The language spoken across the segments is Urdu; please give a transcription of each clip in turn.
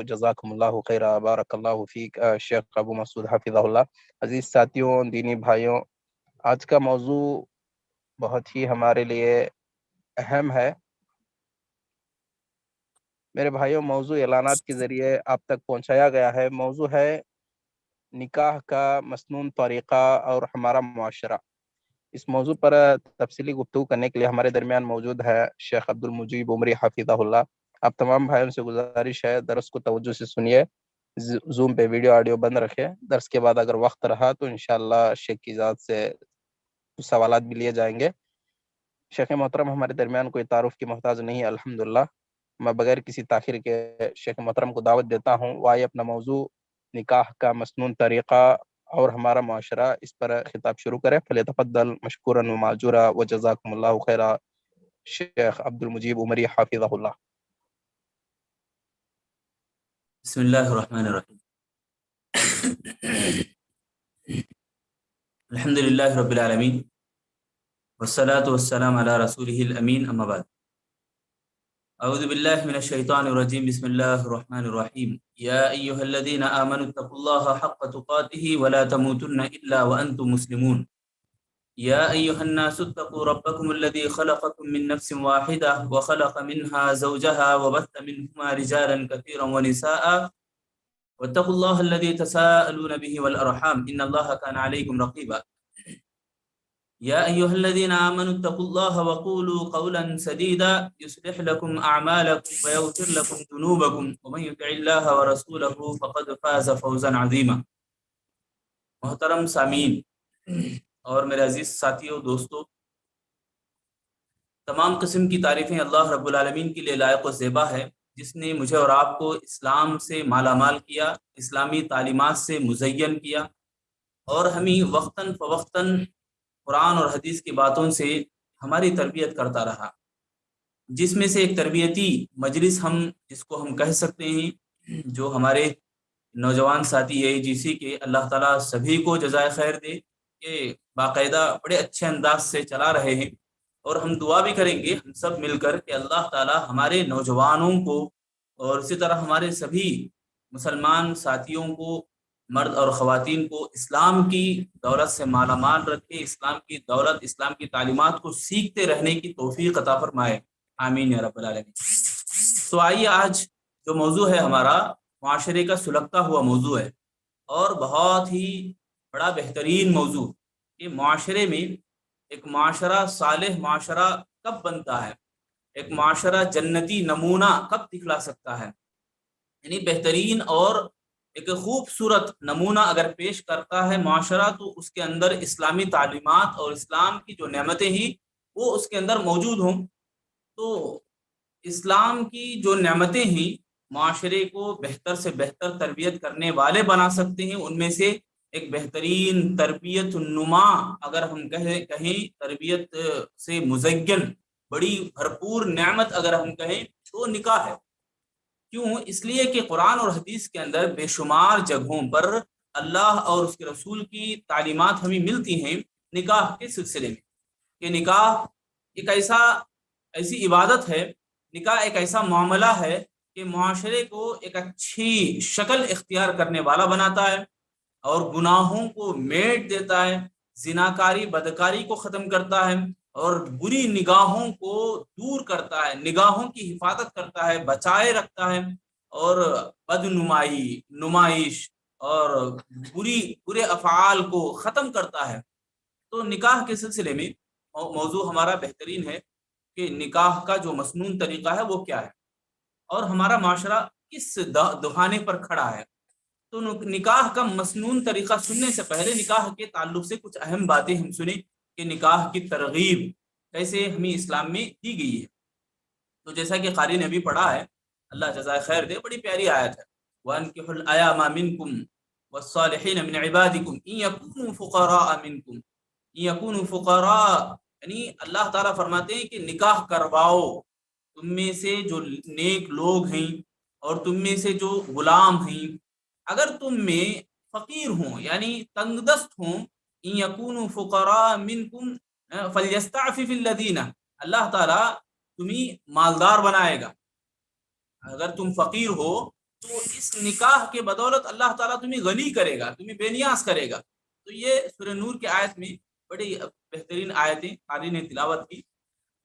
جزاکم اللہ خیر، بارک اللہ فیک شیخ ابو مسعود حفظہ اللہ۔ عزیز ساتھیوں، دینی بھائیوں، آج کا موضوع بہت ہی ہمارے لیے اہم ہے۔ میرے بھائیوں، موضوع اعلانات کے ذریعے آپ تک پہنچایا گیا ہے۔ موضوع ہے نکاح کا مسنون طریقہ اور ہمارا معاشرہ۔ اس موضوع پر تفصیلی گفتگو کرنے کے لیے ہمارے درمیان موجود ہے شیخ عبد المجیب عمری حفظہ اللہ۔ آپ تمام بھائیوں سے گزارش ہے درس کو توجہ سے سنیے، زوم پہ ویڈیو آڈیو بند رکھے۔ درس کے بعد اگر وقت رہا تو انشاءاللہ شیخ کی ذات سے سوالات بھی لیے جائیں گے۔ شیخ محترم ہمارے درمیان کوئی تعارف کی محتاج نہیں ہے الحمدللہ۔ میں بغیر کسی تاخیر کے شیخ محترم کو دعوت دیتا ہوں، وہ آئے اپنا موضوع نکاح کا مسنون طریقہ اور ہمارا معاشرہ اس پر خطاب شروع کرے۔ فلیتفضل مشکورا و ماجورا و جزاکم اللہ خیرا، شیخ عبد المجیب عمری حافظہ اللہ۔ بسم اللہ الرحمن الرحیم۔ الحمد للہ رب العالمین والصلاة والسلام علی رسولہ الامین، اما بعد۔ اعوذ باللہ من الشیطان الرجیم، بسم اللہ الرحمن الرحیم۔ یا ایہا الذین آمنوا اتقوا اللہ حق تقاتہ ولا تموتن الا وانتم مسلمون۔ یا ایہا الناس اتقوا ربکم الذی خلقکم من نفس واحدہ وخلق منها زوجہا وبث منہما رجالا کثیرا ونساء واتقوا الله الذي تساءلون به والأرحام إن الله كان عليكم رقيبا۔ يا أيها الذين آمنوا اتقوا الله وقولوا قولا سديدا يصلح لكم أعمالكم ويغفر لكم ذنوبكم ومن يطع الله ورسوله فقد فاز فوزا عظيما۔ محترم سامعین اور میرے عزیز ساتھیوں، دوستوں، تمام قسم کی تعریفیں اللہ رب العالمین کے لیے لائق و زیبا ہے، جس نے مجھے اور آپ کو اسلام سے مالا مال کیا، اسلامی تعلیمات سے مزین کیا، اور ہمیں وقتاً فوقتاً قرآن اور حدیث کی باتوں سے ہماری تربیت کرتا رہا، جس میں سے ایک تربیتی مجلس جس کو ہم کہہ سکتے ہیں، جو ہمارے نوجوان ساتھی AIGC کے، اللہ تعالیٰ سبھی کو جزائے خیر دے، کہ باقاعدہ بڑے اچھے انداز سے چلا رہے ہیں۔ اور ہم دعا بھی کریں گے ہم سب مل کر کہ اللہ تعالیٰ ہمارے نوجوانوں کو اور اسی طرح ہمارے سبھی مسلمان ساتھیوں کو، مرد اور خواتین کو، اسلام کی دولت سے مالا مال رکھے، اسلام کی دولت، اسلام کی تعلیمات کو سیکھتے رہنے کی توفیق عطا فرمائے، آمین یا رب العالمین۔ تو آئیے، آج جو موضوع ہے ہمارا معاشرے کا سلگتا ہوا موضوع ہے، اور بہت ہی بڑا بہترین موضوع کہ معاشرے میں ایک معاشرہ صالح معاشرہ کب بنتا ہے، ایک معاشرہ جنتی نمونہ کب دکھلا سکتا ہے۔ یعنی بہترین اور ایک خوبصورت نمونہ اگر پیش کرتا ہے معاشرہ، تو اس کے اندر اسلامی تعلیمات اور اسلام کی جو نعمتیں ہیں وہ اس کے اندر موجود ہوں۔ تو اسلام کی جو نعمتیں ہیں معاشرے کو بہتر سے بہتر تربیت کرنے والے بنا سکتے ہیں۔ ان میں سے ایک بہترین تربیت نما اگر ہم کہیں تربیت سے مزین بڑی بھرپور نعمت اگر ہم کہیں تو نکاح ہے۔ کیوں؟ اس لیے کہ قرآن اور حدیث کے اندر بے شمار جگہوں پر اللہ اور اس کے رسول کی تعلیمات ہمیں ملتی ہیں نکاح کے سلسلے میں، کہ نکاح ایک ایسی عبادت ہے، نکاح ایک ایسا معاملہ ہے کہ معاشرے کو ایک اچھی شکل اختیار کرنے والا بناتا ہے، اور گناہوں کو میٹ دیتا ہے، زناکاری بدکاری کو ختم کرتا ہے، اور بری نگاہوں کو دور کرتا ہے، نگاہوں کی حفاظت کرتا ہے، بچائے رکھتا ہے، اور نمائش اور برے افعال کو ختم کرتا ہے۔ تو نکاح کے سلسلے میں موضوع ہمارا بہترین ہے کہ نکاح کا جو مسنون طریقہ ہے وہ کیا ہے، اور ہمارا معاشرہ کس دہانے پر کھڑا ہے۔ تو نکاح کا مسنون طریقہ سننے سے پہلے نکاح کے تعلق سے کچھ اہم باتیں ہم سنیں کہ نکاح کی ترغیب کیسے ہمیں اسلام میں دی گئی ہے۔ تو جیسا کہ قاری نے بھی پڑھا ہے، اللہ جزائے خیر دے، بڑی پیاری آیت ہے، وَأَنكِحُوا الْأَيَامَ مِنكُمْ وَالصَّالِحِينَ مِنْ عِبَادِكُمْ إِن يَكُونُوا فُقَرَاءَ مِنكُمْ إِن يَكُونُوا فُقَرَاءَ، یعنی اللہ تعالیٰ فرماتے ہیں کہ نکاح کرواؤ تم میں سے جو نیک لوگ ہیں اور تم میں سے جو غلام ہیں، اگر تم میں فقیر ہوں یعنی تنگ دست ہوں، ان یکونوا فقراء منکم فلیستعفف الذین، اللہ تعالیٰ تمہیں مالدار بنائے گا۔ اگر تم فقیر ہو تو اس نکاح کے بدولت اللہ تعالیٰ تمہیں غنی کرے گا، تمہیں بے نیاز کرے گا۔ تو یہ سورہ نور کی آیت میں بڑی بہترین آیتیں قاری نے تلاوت کی۔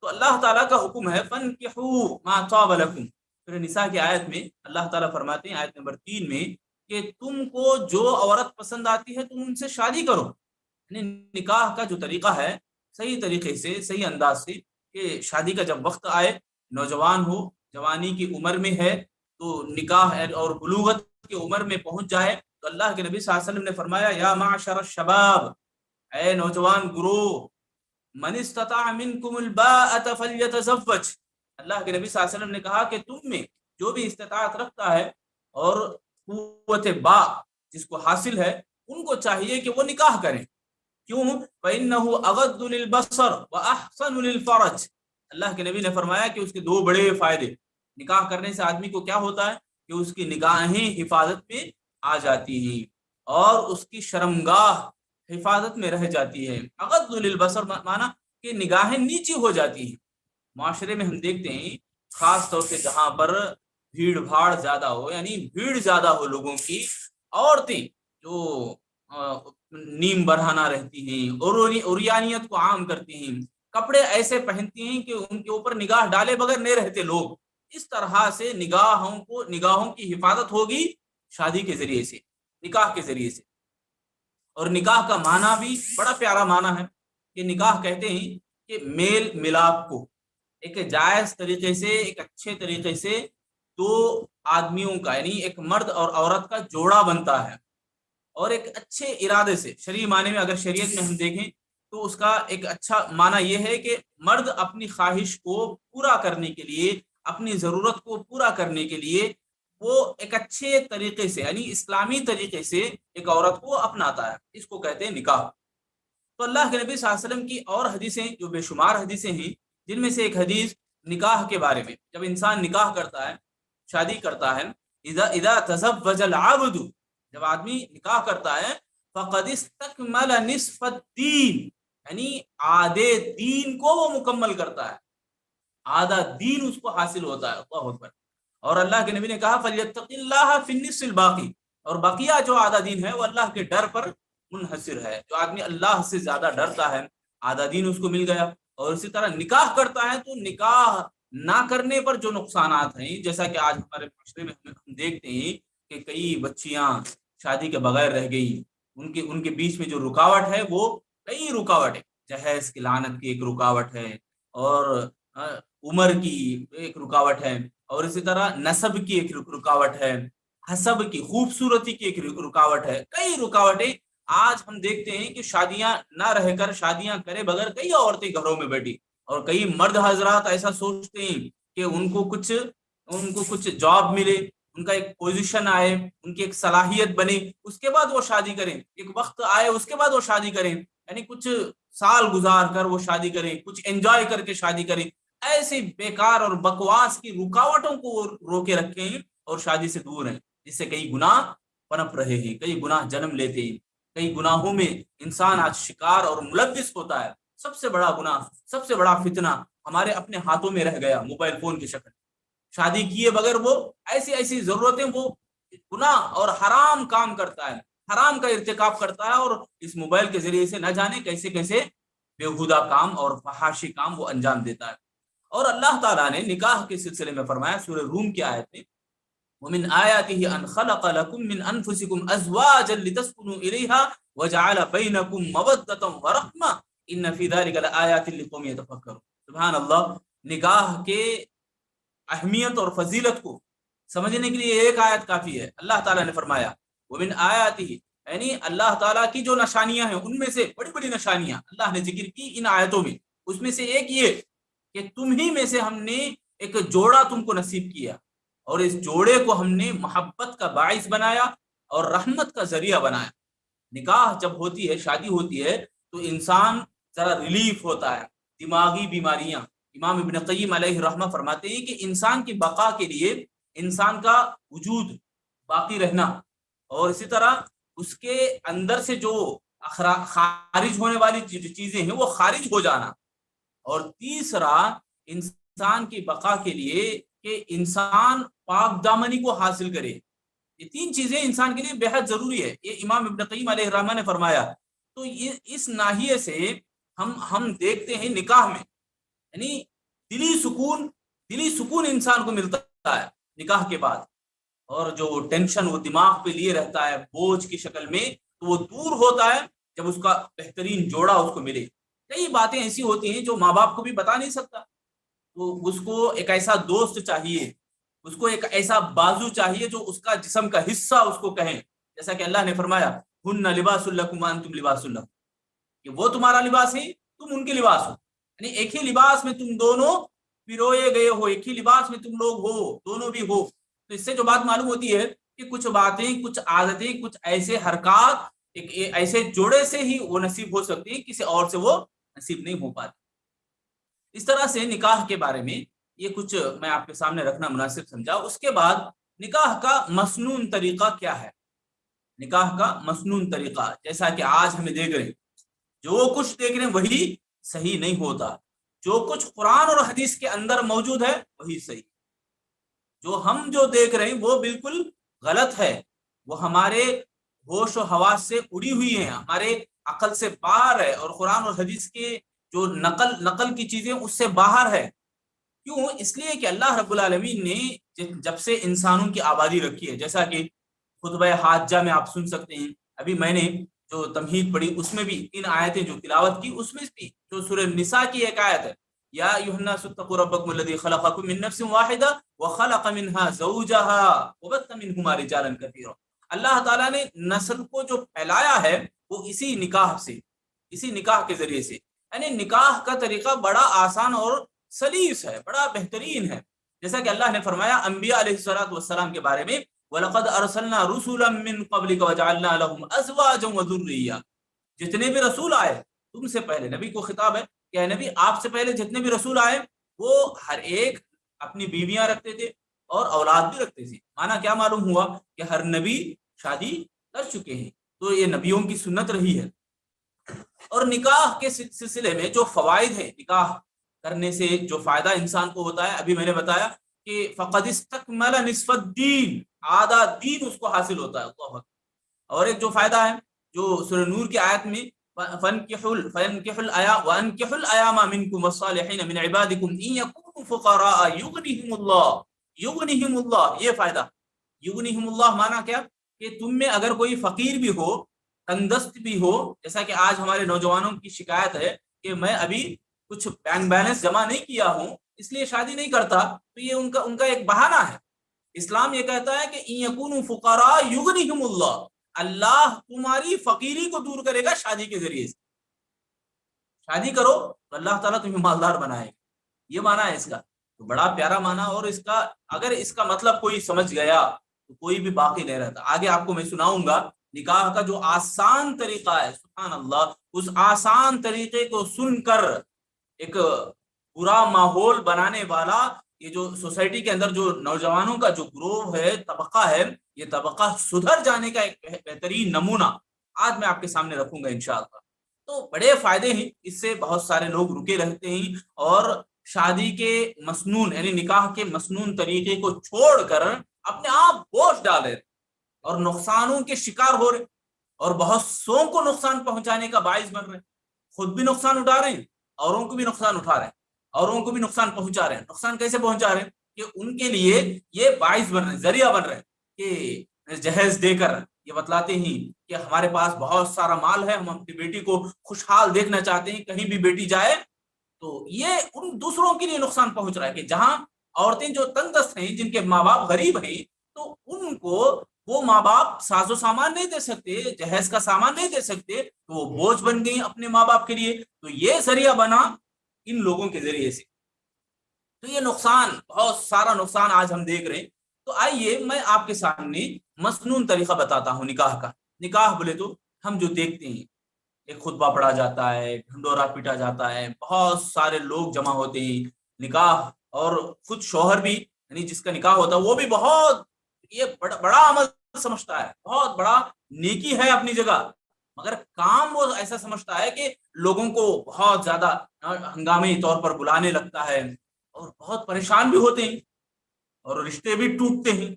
تو اللہ تعالیٰ کا حکم ہے فَانْكِحُوا مَا طَابَ لَكُمْ، سورہ نساء کی آیت میں اللہ تعالیٰ فرماتے ہیں آیت نمبر 3 میں کہ تم کو جو عورت پسند آتی ہے تم ان سے شادی کرو۔ یعنی نکاح کا جو طریقہ ہے صحیح طریقے سے، صحیح انداز سے، کہ شادی کا جب وقت آئے، نوجوان ہو، جوانی کی عمر میں ہے، تو نکاح اور بلوغت کی عمر میں پہنچ جائے، تو اللہ کے نبی صلی اللہ علیہ وسلم نے فرمایا یا معشر الشباب، اے نوجوان گروہ، من استطاع منکم الباءۃ فلیتزوج، اللہ کے نبی صلی اللہ علیہ وسلم نے کہا کہ تم میں جو بھی استطاعت رکھتا ہے اور قوت با جس کو حاصل ہے، ان کو چاہیے کہ وہ نکاح کریں۔ کیوں؟ فإنه اغض للبصر واحسن للفرج، اللہ کے نبی نے فرمایا کہ اس کے دو بڑے فائدے، نکاح کرنے سے آدمی کو کیا ہوتا ہے کہ اس کی نگاہیں حفاظت میں آ جاتی ہیں اور اس کی شرمگاہ حفاظت میں رہ جاتی ہے۔ اغض للبصر مانا کہ نگاہیں نیچی ہو جاتی ہیں۔ معاشرے میں ہم دیکھتے ہیں خاص طور سے جہاں پر بھیڑ بھاڑ زیادہ ہو، یعنی بھیڑ زیادہ ہو لوگوں کی، عورتیں جو نیم برہنہ رہتی ہیں اور اوریانیت کو عام کرتی ہیں، کپڑے ایسے پہنتی ہیں کہ ان کے اوپر نگاہ ڈالے بغیر نہیں رہتے لوگ، اس طرح سے نگاہوں کی حفاظت ہوگی شادی کے ذریعے سے، نکاح کے ذریعے سے۔ اور نکاح کا معنی بھی بڑا پیارا معنی ہے کہ نکاح کہتے ہیں کہ میل ملاپ کو ایک جائز طریقے سے، ایک اچھے طریقے سے دو آدمیوں کا، یعنی ایک مرد اور عورت کا جوڑا بنتا ہے، اور ایک اچھے ارادے سے، شرعی معنی میں اگر شریعت میں ہم دیکھیں تو اس کا ایک اچھا معنی یہ ہے کہ مرد اپنی خواہش کو پورا کرنے کے لیے، اپنی ضرورت کو پورا کرنے کے لیے وہ ایک اچھے طریقے سے، یعنی اسلامی طریقے سے ایک عورت کو اپناتا ہے، اس کو کہتے ہیں نکاح۔ تو اللہ کے نبی صلی اللہ علیہ وسلم کی اور حدیثیں جو بے شمار حدیثیں ہیں، جن میں سے ایک حدیث نکاح کے بارے میں، جب انسان نکاح کرتا ہے، شادی کرتا ہے، اذا تزوج العبد، جب آدمی نکاح کرتا ہے، فقد استکمل نصف الدین، یعنی آدھے دین کو وہ مکمل کرتا ہے، آدھا دین اس کو حاصل ہوتا ہے۔ اللہ اکبر۔ اور اللہ کے نبی نے کہا فلیتق اللہ فی النصف الباقی، اور بقیہ جو آدھا دین ہے وہ اللہ کے ڈر پر منحصر ہے۔ جو آدمی اللہ سے زیادہ ڈرتا ہے، آدھا دین اس کو مل گیا۔ اور اسی طرح نکاح کرتا ہے تو نکاح نہ کرنے پر جو نقصانات ہیں، جیسا کہ آج ہمارے معاشرے میں ہم دیکھتے ہیں کہ کئی بچیاں شادی کے بغیر رہ گئی، ان کے بیچ میں جو رکاوٹ ہے وہ کئی رکاوٹ ہے، جہیز کی لعنت کی ایک رکاوٹ ہے، اور عمر کی ایک رکاوٹ ہے، اور اسی طرح نسب کی ایک رکاوٹ ہے، حسب کی، خوبصورتی کی ایک رکاوٹ ہے، کئی رکاوٹیں۔ آج ہم دیکھتے ہیں کہ شادیاں نہ رہ کر، شادیاں کرے بغیر کئی عورتیں گھروں میں بیٹھی، اور کئی مرد حضرات ایسا سوچتے ہیں کہ ان کو کچھ جاب ملے، ان کا ایک پوزیشن آئے، ان کی ایک صلاحیت بنے، اس کے بعد وہ شادی کریں، ایک وقت آئے اس کے بعد وہ شادی کریں، یعنی کچھ سال گزار کر وہ شادی کریں، کچھ انجوائے کر کے شادی کریں۔ ایسی بیکار اور بکواس کی رکاوٹوں کو وہ روکے رکھے ہیں اور شادی سے دور ہیں، جس سے کئی گناہ پنپ رہے ہیں، کئی گناہ جنم لیتے ہیں، کئی گناہوں میں انسان آج شکار اور ملوث ہوتا ہے۔ سب سے بڑا گناہ، سب سے بڑا فتنہ ہمارے اپنے ہاتھوں میں رہ گیا، موبائل فون کی شکل۔ شادی کیے بغیر وہ ایسی ضرورتیں، وہ گناہ اور حرام کام کرتا ہے، حرام کا ارتکاب کرتا ہے، اور اس موبائل کے ذریعے سے نہ جانے کیسے کیسے بےہودہ کام اور فحاشی کام وہ انجام دیتا ہے۔ اور اللہ تعالیٰ نے نکاح کے سلسلے میں فرمایا سورہ روم کی آیت میں وَمِنْ آيَاتِهِ أَنْ خَلَقَ لَكُم مِّنْ أَنفُسِكُمْ أَزْوَاجًا لِتَسْكُنُوا إِلَيْهَا وَجَعَلَ بَيْنَكُم مَّوَدَّةً وَرَحْمَةً إِنَّ فِي ذَلِكَ لَآيَاتٍ لِقَوْمٍ يَتَفَكَّرُونَ۔ سبحان اللہ، نکاح کے اہمیت اور فضیلت کو سمجھنے کے لیے ایک آیت کافی ہے۔ اللہ تعالیٰ نے فرمایا وَمِنْ آيَاتِهِ، یعنی اللہ تعالیٰ کی جو نشانیاں ہیں، ان میں سے بڑی بڑی نشانیاں اللہ نے ذکر کی ان آیتوں میں، اس میں سے ایک یہ کہ تم ہی میں سے ہم نے ایک جوڑا تم کو نصیب کیا، اور اس جوڑے کو ہم نے محبت کا باعث بنایا اور رحمت کا ذریعہ بنایا۔ نکاح جب ہوتی ہے، شادی ہوتی ہے، تو انسان ذرا ریلیف ہوتا ہے، دماغی بیماریاں۔ امام ابن قیم علیہ الرحمہ فرماتے ہیں کہ انسان کی بقا کے لیے، انسان کا وجود باقی رہنا، اور اسی طرح اس کے اندر سے جو خارج ہونے والی چیزیں ہیں وہ خارج ہو جانا، اور تیسرا انسان کی بقا کے لیے کہ انسان پاک دامنی کو حاصل کرے، یہ 3 چیزیں انسان کے لیے بہت ضروری ہے، یہ امام ابن قیم علیہ الرحمہ نے فرمایا۔ تو یہ اس ناحیے سے ہم دیکھتے ہیں نکاح میں یعنی دلی سکون انسان کو ملتا ہے نکاح کے بعد، اور جو ٹینشن وہ دماغ پہ لیے رہتا ہے بوجھ کی شکل میں، تو وہ دور ہوتا ہے جب اس کا بہترین جوڑا اس کو ملے۔ کئی باتیں ایسی ہوتی ہیں جو ماں باپ کو بھی بتا نہیں سکتا، تو اس کو ایک ایسا دوست چاہیے، اس کو ایک ایسا بازو چاہیے جو اس کا جسم کا حصہ اس کو کہیں، جیسا کہ اللہ نے فرمایا ہن لباس لکم وانتم لباس لہم، کہ وہ تمہارا لباس ہے، تم ان کے لباس ہو، یعنی ایک ہی لباس میں تم دونوں پیروئے گئے ہو، ایک ہی لباس میں تم لوگ ہو، دونوں بھی ہو۔ تو اس سے جو بات معلوم ہوتی ہے کہ کچھ باتیں، کچھ عادتیں، کچھ ایسے حرکات ایک ایسے جوڑے سے ہی وہ نصیب ہو سکتی ہیں، کسی اور سے وہ نصیب نہیں ہو پاتی۔ اس طرح سے نکاح کے بارے میں یہ کچھ میں آپ کے سامنے رکھنا مناسب سمجھا۔ اس کے بعد نکاح کا مسنون طریقہ کیا ہے؟ نکاح کا مسنون طریقہ، جیسا کہ آج ہمیں دیکھ رہے ہیں، جو کچھ دیکھ رہے ہیں وہی صحیح نہیں ہوتا، جو کچھ قرآن اور حدیث کے اندر موجود ہے وہی صحیح، جو دیکھ رہے ہیں وہ بالکل غلط ہے، وہ ہمارے ہوش و حواس سے اڑی ہوئی ہیں، ہمارے عقل سے باہر ہے، اور قرآن اور حدیث کے جو نقل کی چیزیں اس سے باہر ہے۔ کیوں؟ اس لیے کہ اللہ رب العالمین نے جب سے انسانوں کی آبادی رکھی ہے، جیسا کہ خطبہ حاجہ میں آپ سن سکتے ہیں، ابھی میں نے جو تمہید پڑھی اس میں بھی 3 آیتیں جو تلاوت کی، اس میں بھی جو سورہ نساء کی ایک آیت ہے، یا ایھا الناس اتقوا ربکم الذی خلقکم من نفس واحدہ وخلق منها زوجها وبث منهما رجالا کثیرا۔ اللہ تعالیٰ نے نسل کو جو پھیلایا ہے وہ اسی نکاح کے ذریعے سے، یعنی نکاح کا طریقہ بڑا آسان اور سلیس ہے، بڑا بہترین ہے، جیسا کہ اللہ نے فرمایا انبیاء علیہ السلام کے بارے میں وَلَقَدْ أَرْسَلْنَا رُسُلًا مِّن قَبْلِكَ وَجَعَلْنَا لَهُمْ أَزْوَاجًا وَذُرِّيَّةً۔ جتنے بھی رسول آئے تم سے پہلے، نبی کو خطاب ہے کہ اے نبی آپ سے پہلے جتنے بھی رسول آئے وہ ہر ایک اپنی بیویاں رکھتے تھے اور اولاد بھی رکھتے تھے۔ مانا کیا معلوم ہوا کہ ہر نبی شادی کر چکے ہیں، تو یہ نبیوں کی سنت رہی ہے۔ اور نکاح کے سلسلے میں جو فوائد ہیں، نکاح کرنے سے جو فائدہ انسان کو ہوتا ہے، ابھی میں نے بتایا کہ فقد استکمل نصف الدین، آدھا دین اس کو حاصل ہوتا ہے، اللہ اکبر۔ اور ایک جو فائدہ ہے جو سورہ نور کی آیت میں فَانكِحُوا الْأَيَامَ مِنكُمْ وَالصَّالِحِينَ مِنْ عِبَادِكُمْ إِن يَكُونُوا فُقَرَاءَ يُغْنِهِمُ اللَّهُ، یہ فائدہ یغنیہم اللہ مانا کیا کہ تم میں اگر کوئی فقیر بھی ہو، تنگدست بھی ہو، جیسا کہ آج ہمارے نوجوانوں کی شکایت ہے کہ میں ابھی کچھ بینک بیلنس جمع نہیں کیا ہوں اس لیے شادی نہیں کرتا، تو یہ ان کا ایک بہانہ ہے۔ اسلام یہ کہتا ہے کہ ان یکونوا فقراء یغنیہم اللہ، اللہ تمہاری فقیری کو دور کرے گا شادی کے ذریعے سے۔ شادی کرو تو اللہ تعالیٰ تمہیں مالدار بنائے گا، یہ معنی ہے اس کا، تو بڑا پیارا معنی۔ اور اس کا اگر اس کا مطلب کوئی سمجھ گیا تو کوئی بھی باقی نہیں رہتا۔ آگے آپ کو میں سناؤں گا نکاح کا جو آسان طریقہ ہے، سبحان اللہ، اس آسان طریقے کو سن کر ایک برا ماحول بنانے والا یہ جو سوسائٹی کے اندر جو نوجوانوں کا جو گروہ ہے، طبقہ ہے، یہ طبقہ سدھر جانے کا ایک بہترین نمونہ آج میں آپ کے سامنے رکھوں گا انشاءاللہ۔ تو بڑے فائدے ہیں، اس سے بہت سارے لوگ رکے رہتے ہیں اور شادی کے مسنون یعنی نکاح کے مسنون طریقے کو چھوڑ کر اپنے آپ بوجھ ڈالے اور نقصانوں کے شکار ہو رہے، اور بہت سو کو نقصان پہنچانے کا باعث بن رہے، خود بھی نقصان اٹھا رہے ہیں، اوروں کو بھی نقصان اٹھا رہے ہیں، اوروں کو بھی نقصان پہنچا رہے ہیں۔ نقصان کیسے پہنچا رہے ہیں کہ ان کے لیے یہ باعث بن رہے ہیں، ذریعہ بن رہے ہیں کہ جہیز دے کر یہ بتلاتے ہیں کہ ہمارے پاس بہت سارا مال ہے، ہم اپنی بیٹی کو خوشحال دیکھنا چاہتے ہیں، کہیں بھی بیٹی جائے تو یہ ان دوسروں کے لیے نقصان پہنچ رہا ہے کہ جہاں عورتیں جو تنگ دست ہیں، جن کے ماں باپ غریب ہیں، تو ان کو وہ ماں باپ ساز و سامان نہیں دے سکتے، جہیز کا سامان نہیں دے سکتے، تو وہ بوجھ بن گئی اپنے ماں باپ کے لیے، تو یہ ذریعہ بنا ان لوگوں کے ذریعے سے۔ تو یہ نقصان، بہت سارا نقصان آج ہم دیکھ رہے ہیں۔ تو آئیے میں آپ کے سامنے مسنون طریقہ بتاتا ہوں نکاح کا۔ نکاح بولے تو ہم جو دیکھتے ہیں، ایک خطبہ پڑھا جاتا ہے، ڈھنڈورا پیٹا جاتا ہے، بہت سارے لوگ جمع ہوتے ہیں، نکاح، اور خود شوہر بھی یعنی جس کا نکاح ہوتا ہے وہ بھی بہت یہ بڑا عمل سمجھتا ہے، بہت بڑا نیکی ہے اپنی جگہ، مگر کام وہ ایسا سمجھتا ہے کہ لوگوں کو بہت زیادہ ہنگامی طور پر بلانے لگتا ہے، اور بہت پریشان بھی ہوتے ہیں اور رشتے بھی ٹوٹتے ہیں۔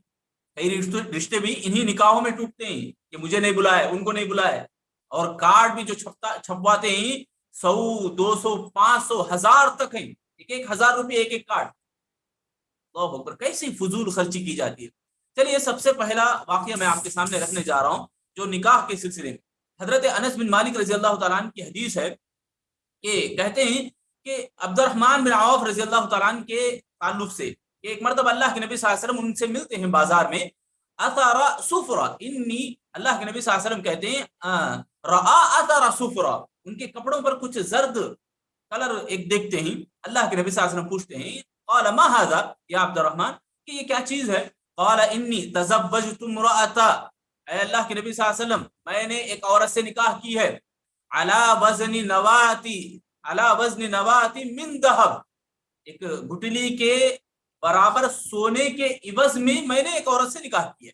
کئی رشتے بھی انہی نکاحوں میں ٹوٹتے ہیں کہ مجھے نہیں بلائے، ان کو نہیں بلائے، اور کارڈ بھی جو چھپواتے ہیں 100 200 500 1000 تک ہیں، 1000 روپے ایک کارڈ. اللہ اکبر، کیسی فضول خرچی کی جاتی ہے. چلیے سب سے پہلا واقعہ میں آپ کے سامنے رکھنے جا رہا ہوں جو نکاح کے سلسلے میں. حضرت انس بن مالک رضی اللہ تعالیٰ عنہ کی حدیث ہے کہ کہتے ہیں کہ عبد الرحمن بن عوف رضی اللہ تعالیٰ عنہ کے تعلق سے کہ ایک مرتبہ اللہ کے نبی صلی اللہ علیہ وسلم ان سے ملتے ہیں بازار میں. اثر صفرا انی، اللہ کے نبی صلی اللہ علیہ وسلم کہتے ہیں رآ اثر صفرا، ان کے کپڑوں پر کچھ زرد کلر ایک دیکھتے ہیں. اللہ کے نبی صلی اللہ علیہ وسلم پوچھتے ہیں قال ما هذا یا عبد الرحمن، کہ یہ کیا چیز ہے؟ قال انی تزوجت امرأة، اے اللہ کے نبی صلی اللہ علیہ وسلم میں نے ایک عورت سے نکاح کی ہے، علی وزن نواتی من ذهب، ایک گٹلی کے برابر سونے کے عوض میں نے ایک عورت سے نکاح کی ہے.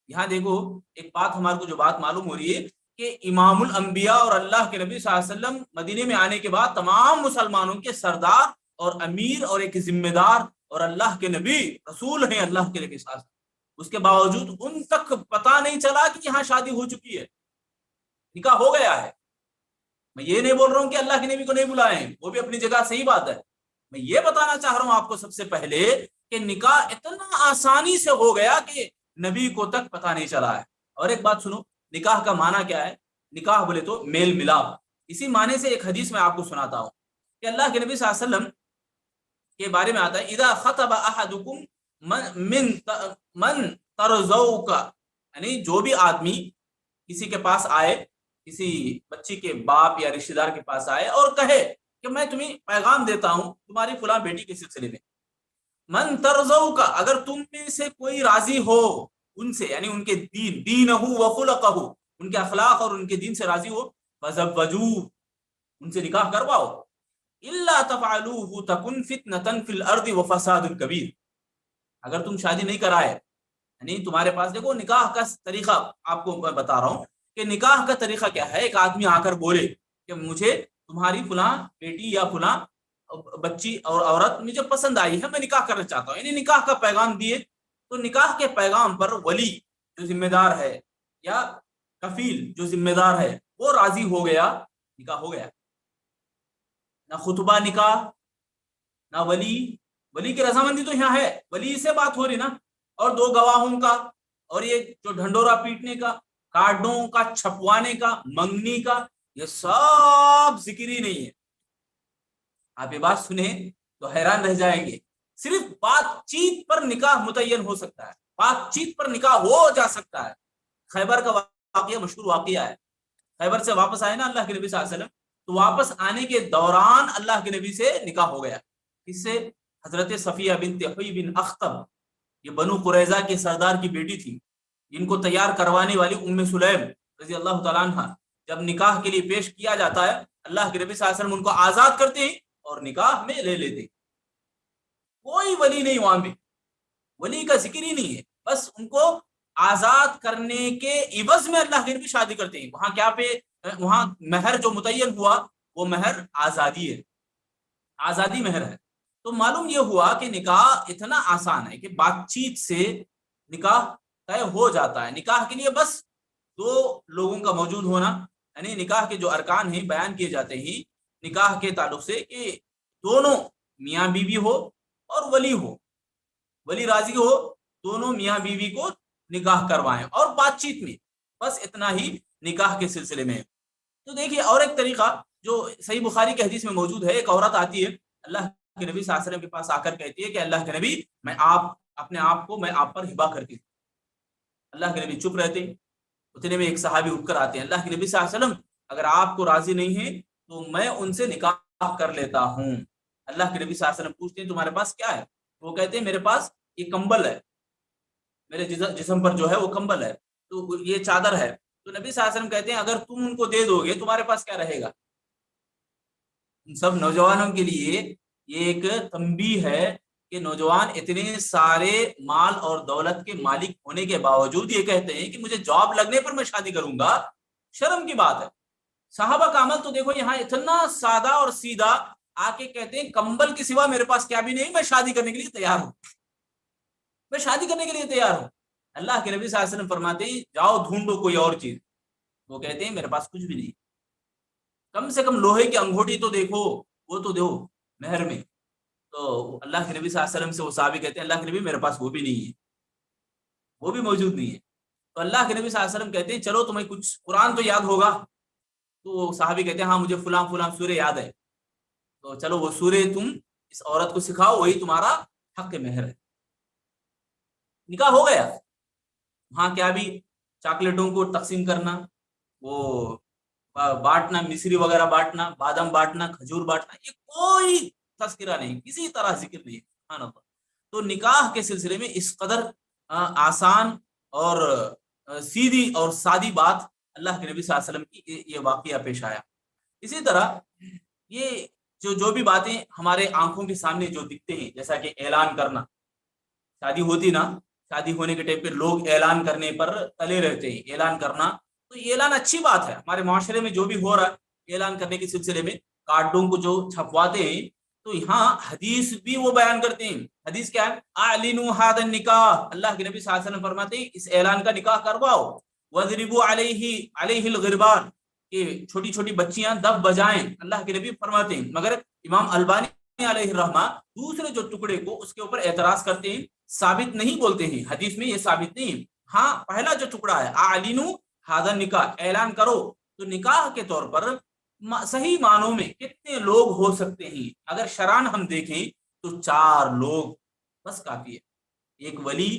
یہاں دیکھو ایک بات ہمارے کو جو بات معلوم ہو رہی ہے کہ امام الانبیاء اور اللہ کے نبی صلی اللہ علیہ وسلم مدینے میں آنے کے بعد تمام مسلمانوں کے سردار اور امیر اور ایک ذمہ دار اور اللہ کے نبی رسول ہیں اللہ کے نبی صلی اللہ علیہ وسلم. اس کے باوجود ان تک پتہ نہیں چلا کہ یہاں شادی ہو چکی ہے، نکاح ہو گیا ہے. میں یہ نہیں بول رہا ہوں کہ اللہ کے نبی کو نہیں بلائیں، وہ بھی اپنی جگہ صحیح بات ہے. میں یہ بتانا چاہ رہا ہوں آپ کو سب سے پہلے کہ نکاح اتنا آسانی سے ہو گیا کہ نبی کو تک پتہ نہیں چلا ہے. اور ایک بات سنو، نکاح کا معنی کیا ہے؟ نکاح بولے تو میل ملاپ. اسی معنی سے ایک حدیث میں آپ کو سناتا ہوں کہ اللہ کے نبی صلی اللہ علیہ وسلم کے بارے میں آتا ہے اذا خطب احدکم من ترضوک، یعنی جو بھی آدمی کسی کے پاس آئے، کسی بچی کے باپ یا رشتہ دار کے پاس آئے اور کہے کہ میں تمہیں پیغام دیتا ہوں تمہاری فلاں بیٹی کے سلسلے میں، من ترضوک، اگر تم میں سے کوئی راضی ہو ان سے، یعنی ان کے دینہ و خلقہ، ان کے اخلاق اور ان کے دین سے راضی ہو، فزوجوہ، ان سے نکاح کرواؤ. الا تفعلوه تکن فتنة فی الارض وفساد کبیر، اگر تم شادی نہیں کرائے، یعنی تمہارے پاس دیکھو نکاح کا طریقہ آپ کو میں بتا رہا ہوں کہ نکاح کا طریقہ کیا ہے. ایک آدمی آ کر بولے کہ مجھے تمہاری فلاں بیٹی یا فلاں بچی اور عورت مجھے پسند آئی ہے، میں نکاح کرنا چاہتا ہوں، یعنی نکاح کا پیغام دیے. تو نکاح کے پیغام پر ولی جو ذمہ دار ہے یا کفیل جو ذمہ دار ہے وہ راضی ہو گیا، نکاح ہو گیا. نہ خطبہ نکاح، نہ ولی کی رضامندی تو یہاں ہے، ولی سے بات ہو رہی نا، اور 2 گواہوں کا، اور یہ جو ڈھنڈورا پیٹنے کا، کارڈوں کا چھپوانے کا، منگنی کا، یہ سب ذکر ہی نہیں ہے. آپ یہ بات سنیں تو حیران رہ جائیں گے. صرف بات چیت پر نکاح متعین ہو سکتا ہے، بات چیت پر نکاح ہو جا سکتا ہے. خیبر کا واقعہ مشہور واقعہ ہے. خیبر سے واپس آئے نا اللہ کے نبی صلی اللہ علیہ وسلم، تو واپس آنے کے دوران اللہ کے نبی سے نکاح ہو گیا. اس سے حضرت صفیہ بنت حوی بن اخطب، یہ بنو قریظہ کے سردار کی بیٹی تھی، ان کو تیار کروانے والی ام سلیم رضی اللہ تعالیٰ عنہ، جب نکاح کے لیے پیش کیا جاتا ہے اللہ کے نبی صلی اللہ علیہ وسلم ان کو آزاد کرتے ہیں اور نکاح میں لے لیتے. کوئی ولی نہیں وہاں میں، ولی کا ذکر ہی نہیں ہے، بس ان کو آزاد کرنے کے عوض میں اللہ کے نبی شادی کرتے ہیں. وہاں کیا وہاں مہر جو متعین ہوا وہ مہر آزادی ہے، آزادی مہر ہے. تو معلوم یہ ہوا کہ نکاح اتنا آسان ہے کہ بات چیت سے نکاح طے ہو جاتا ہے. نکاح کے لیے بس 2 لوگوں کا موجود ہونا، یعنی نکاح کے جو ارکان ہیں بیان کیے جاتے ہیں نکاح کے تعلق سے کہ دونوں میاں بیوی ہو اور ولی ہو، ولی راضی ہو، دونوں میاں بیوی کو نکاح کروائیں اور بات چیت میں، بس اتنا ہی نکاح کے سلسلے میں. تو دیکھیے اور ایک طریقہ جو صحیح بخاری کی حدیث میں موجود ہے، ایک عورت آتی ہے اللہ کے نبی صلی اللہ علیہ وسلم کے پاس آ کر کہتی ہے کہ اللہ کے نبی میں اپنے آپ کو میں آپ پر ہبا کرتی ہوں. اللہ کے نبی چپ رہتے ہیں. اتنے میں ایک صحابی اٹھ کر آتے ہیں، اللہ کے نبی صلی اللہ علیہ وسلم اگر آپ کو راضی نہیں ہے تو میں ان سے نکاح کر لیتا ہوں. اللہ کے نبی صلی اللہ علیہ وسلم پوچھتے ہیں تمہارے پاس کیا ہے؟ وہ کہتے ہیں میرے پاس یہ کمبل ہے، میرے جسم پر جو ہے وہ کمبل ہے، تو یہ چادر ہے. تو نبی صلی اللہ علیہ وسلم کہتے ہیں اگر تم ان کو دے دو گے تمہارے پاس کیا رہے گا؟ ان سب نوجوانوں کے لیے یہ ایک تنبیہ ہے کہ نوجوان اتنے سارے مال اور دولت کے مالک ہونے کے باوجود یہ کہتے ہیں کہ مجھے جاب لگنے پر میں شادی کروں گا. شرم کی بات ہے. صحابہ کا عمل تو دیکھو یہاں اتنا سادہ اور سیدھا، آ کے کہتے ہیں کمبل کے سوا میرے پاس کیا بھی نہیں، میں شادی کرنے کے لیے تیار ہوں، میں شادی کرنے کے لیے تیار ہوں. اللہ کے نبی صلی اللہ علیہ وسلم فرماتے ہیں جاؤ ڈھونڈو کوئی اور چیز. وہ کہتے ہیں میرے پاس کچھ بھی نہیں, کم سے کم لوہے کی انگوٹھی تو دیکھو, وہ تو دو مہر میں. تو اللہ کے نبی صلی اللہ علیہ وسلم سے وہ صحابی کہتے ہیں اللہ کے نبی میرے پاس وہ بھی نہیں ہے, وہ بھی موجود نہیں ہے. تو اللہ کے نبی صلی اللہ علیہ وسلم کہتے ہیں چلو تمہیں کچھ قرآن تو یاد ہوگا. تو وہ صحابی کہتے ہیں ہاں مجھے فلاں فلاں سورہ یاد ہے. تو چلو وہ سورہ تم اس عورت کو سکھاؤ, وہی تمہارا حق مہر ہے. نکاح ہو گیا. ہاں کیا بھی چاکلیٹوں کو تقسیم کرنا, وہ بانٹنا, مصری وغیرہ بانٹنا, بادام بانٹنا, کھجور بانٹنا, یہ کوئی تذکرہ نہیں, کسی طرح ذکر نہیں. سبحان اللہ. تو نکاح کے سلسلے میں اس قدر آسان اور سیدھی اور سادی بات اللہ کے نبی صلی اللہ علیہ وسلم کی یہ واقعہ پیش آیا. اسی طرح یہ جو بھی باتیں ہمارے آنکھوں کے سامنے جو دکھتے ہیں, جیسا کہ اعلان کرنا, شادی ہوتی نا, شادی ہونے کے ٹائم پہ لوگ اعلان کرنے پر تلے رہتے ہیں. اعلان کرنا تو یہ اعلان اچھی بات ہے, ہمارے معاشرے میں جو بھی ہو رہا ہے اعلان کرنے کے سلسلے میں, کارڈوں کو جو چھپواتے ہیں, تو یہاں حدیث بھی وہ بیان کرتے ہیں. حدیث کیا ہے, اعلنوا ھذا النکاح, اللہ کے نبی صلی اللہ علیہ وسلم فرماتے ہیں اس اعلان کا نکاح کرواؤ. وَاضْرِبُوا عَلَيْهِ الْغِرْبَانَ, کہ چھوٹی چھوٹی بچیاں دف بجائیں, اللہ کے نبی فرماتے ہیں. مگر امام البانی علیہ الرحمہ دوسرے جو ٹکڑے کو اس کے اوپر اعتراض کرتے ہیں, ثابت نہیں بولتے ہیں, حدیث میں یہ ثابت نہیں. ہاں پہلا جو ٹکڑا ہے اعلنوا ھذا النکاح, اعلان کرو, تو نکاح کے طور پر صحیح معنوں میں کتنے لوگ ہو سکتے ہیں؟ اگر شرعاً ہم دیکھیں تو 4 لوگ بس کافی ہے. ایک ولی,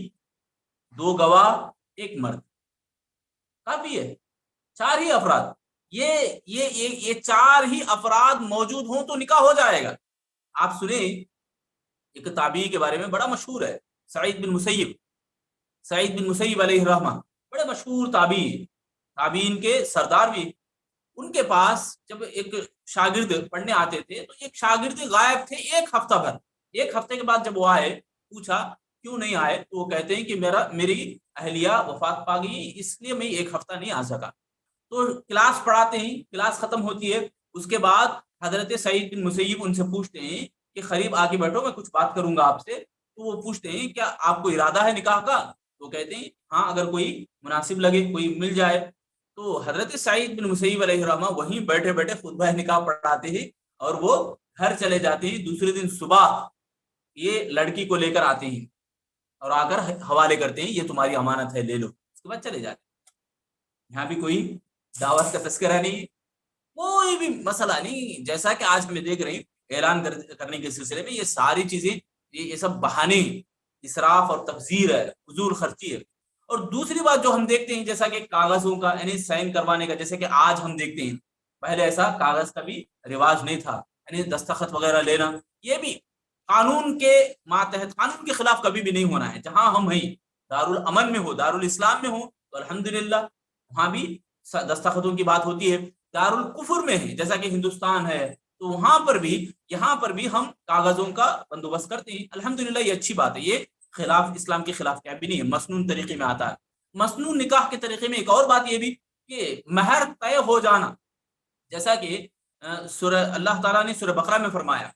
2 گواہ, ایک مرد, کافی ہے. 4 ہی افراد, یہ 4 ہی افراد موجود ہوں تو نکاح ہو جائے گا. آپ سنیں ایک تابعی کے بارے میں بڑا مشہور ہے, سعید بن مسیب علیہ الرحمہ, بڑے مشہور تابعی, تابعین کے سردار بھی. ان کے پاس جب ایک شاگرد پڑھنے آتے تھے تو ایک شاگرد غائب تھے 1 ہفتہ بھر. 1 ہفتے کے بعد جب وہ آئے, پوچھا کیوں نہیں آئے, تو وہ کہتے ہیں کہ میری اہلیہ وفات پا گئی, اس لیے میں 1 ہفتہ نہیں آ سکا. تو کلاس پڑھاتے ہیں, کلاس ختم ہوتی ہے, اس کے بعد حضرت سعید بن مسیب ان سے پوچھتے ہیں کہ قریب آ کے بیٹھو, میں کچھ بات کروں گا آپ سے. تو وہ پوچھتے ہیں کیا آپ کو ارادہ ہے نکاح کا؟ تو کہتے ہیں ہاں اگر کوئی مناسب لگے, کوئی مل جائے. تو حضرت سعید بن مسیب علیہ الرحمہ وہیں بیٹھے بیٹھے خطبہ نکاح پڑھاتے ہیں, اور وہ گھر چلے جاتے ہیں. دوسرے دن صبح یہ لڑکی کو لے کر آتے ہیں اور آ کر حوالے کرتے ہیں, یہ تمہاری امانت ہے, لے لو. اس کے بعد چلے جاتے ہیں. یہاں بھی کوئی دعوت کا تذکرہ نہیں, کوئی بھی مسئلہ نہیں. جیسا کہ آج ہمیں دیکھ رہے ہیں اعلان کرنے کے سلسلے میں یہ ساری چیزیں, یہ سب بہانے, اسراف اور تبذیر ہے, فضول خرچی ہے. اور دوسری بات جو ہم دیکھتے ہیں جیسا کہ کاغذوں کا یعنی سائن کروانے کا, جیسے کہ آج ہم دیکھتے ہیں, پہلے ایسا کاغذ کا بھی رواج نہیں تھا, یعنی دستخط وغیرہ لینا, یہ بھی قانون کے ماتحت, قانون کے خلاف کبھی بھی نہیں ہونا ہے. جہاں ہم ہیں دارالامن میں ہو, دارالاسلام میں ہو, تو الحمدللہ وہاں بھی دستخطوں کی بات ہوتی ہے. دارالکفر میں ہے جیسا کہ ہندوستان ہے, تو وہاں پر بھی, یہاں پر بھی ہم کاغذوں کا بندوبست کرتے ہیں. الحمدللہ یہ اچھی بات ہے, یہ خلاف اسلام کے خلاف کیا بھی نہیں ہے, مسنون طریقے میں آتا ہے. مسنون نکاح کے طریقے میں ایک اور بات یہ بھی کہ مہر طے ہو جانا, جیسا کہ سورہ اللہ تعالیٰ نے سورہ بقرہ میں فرمایا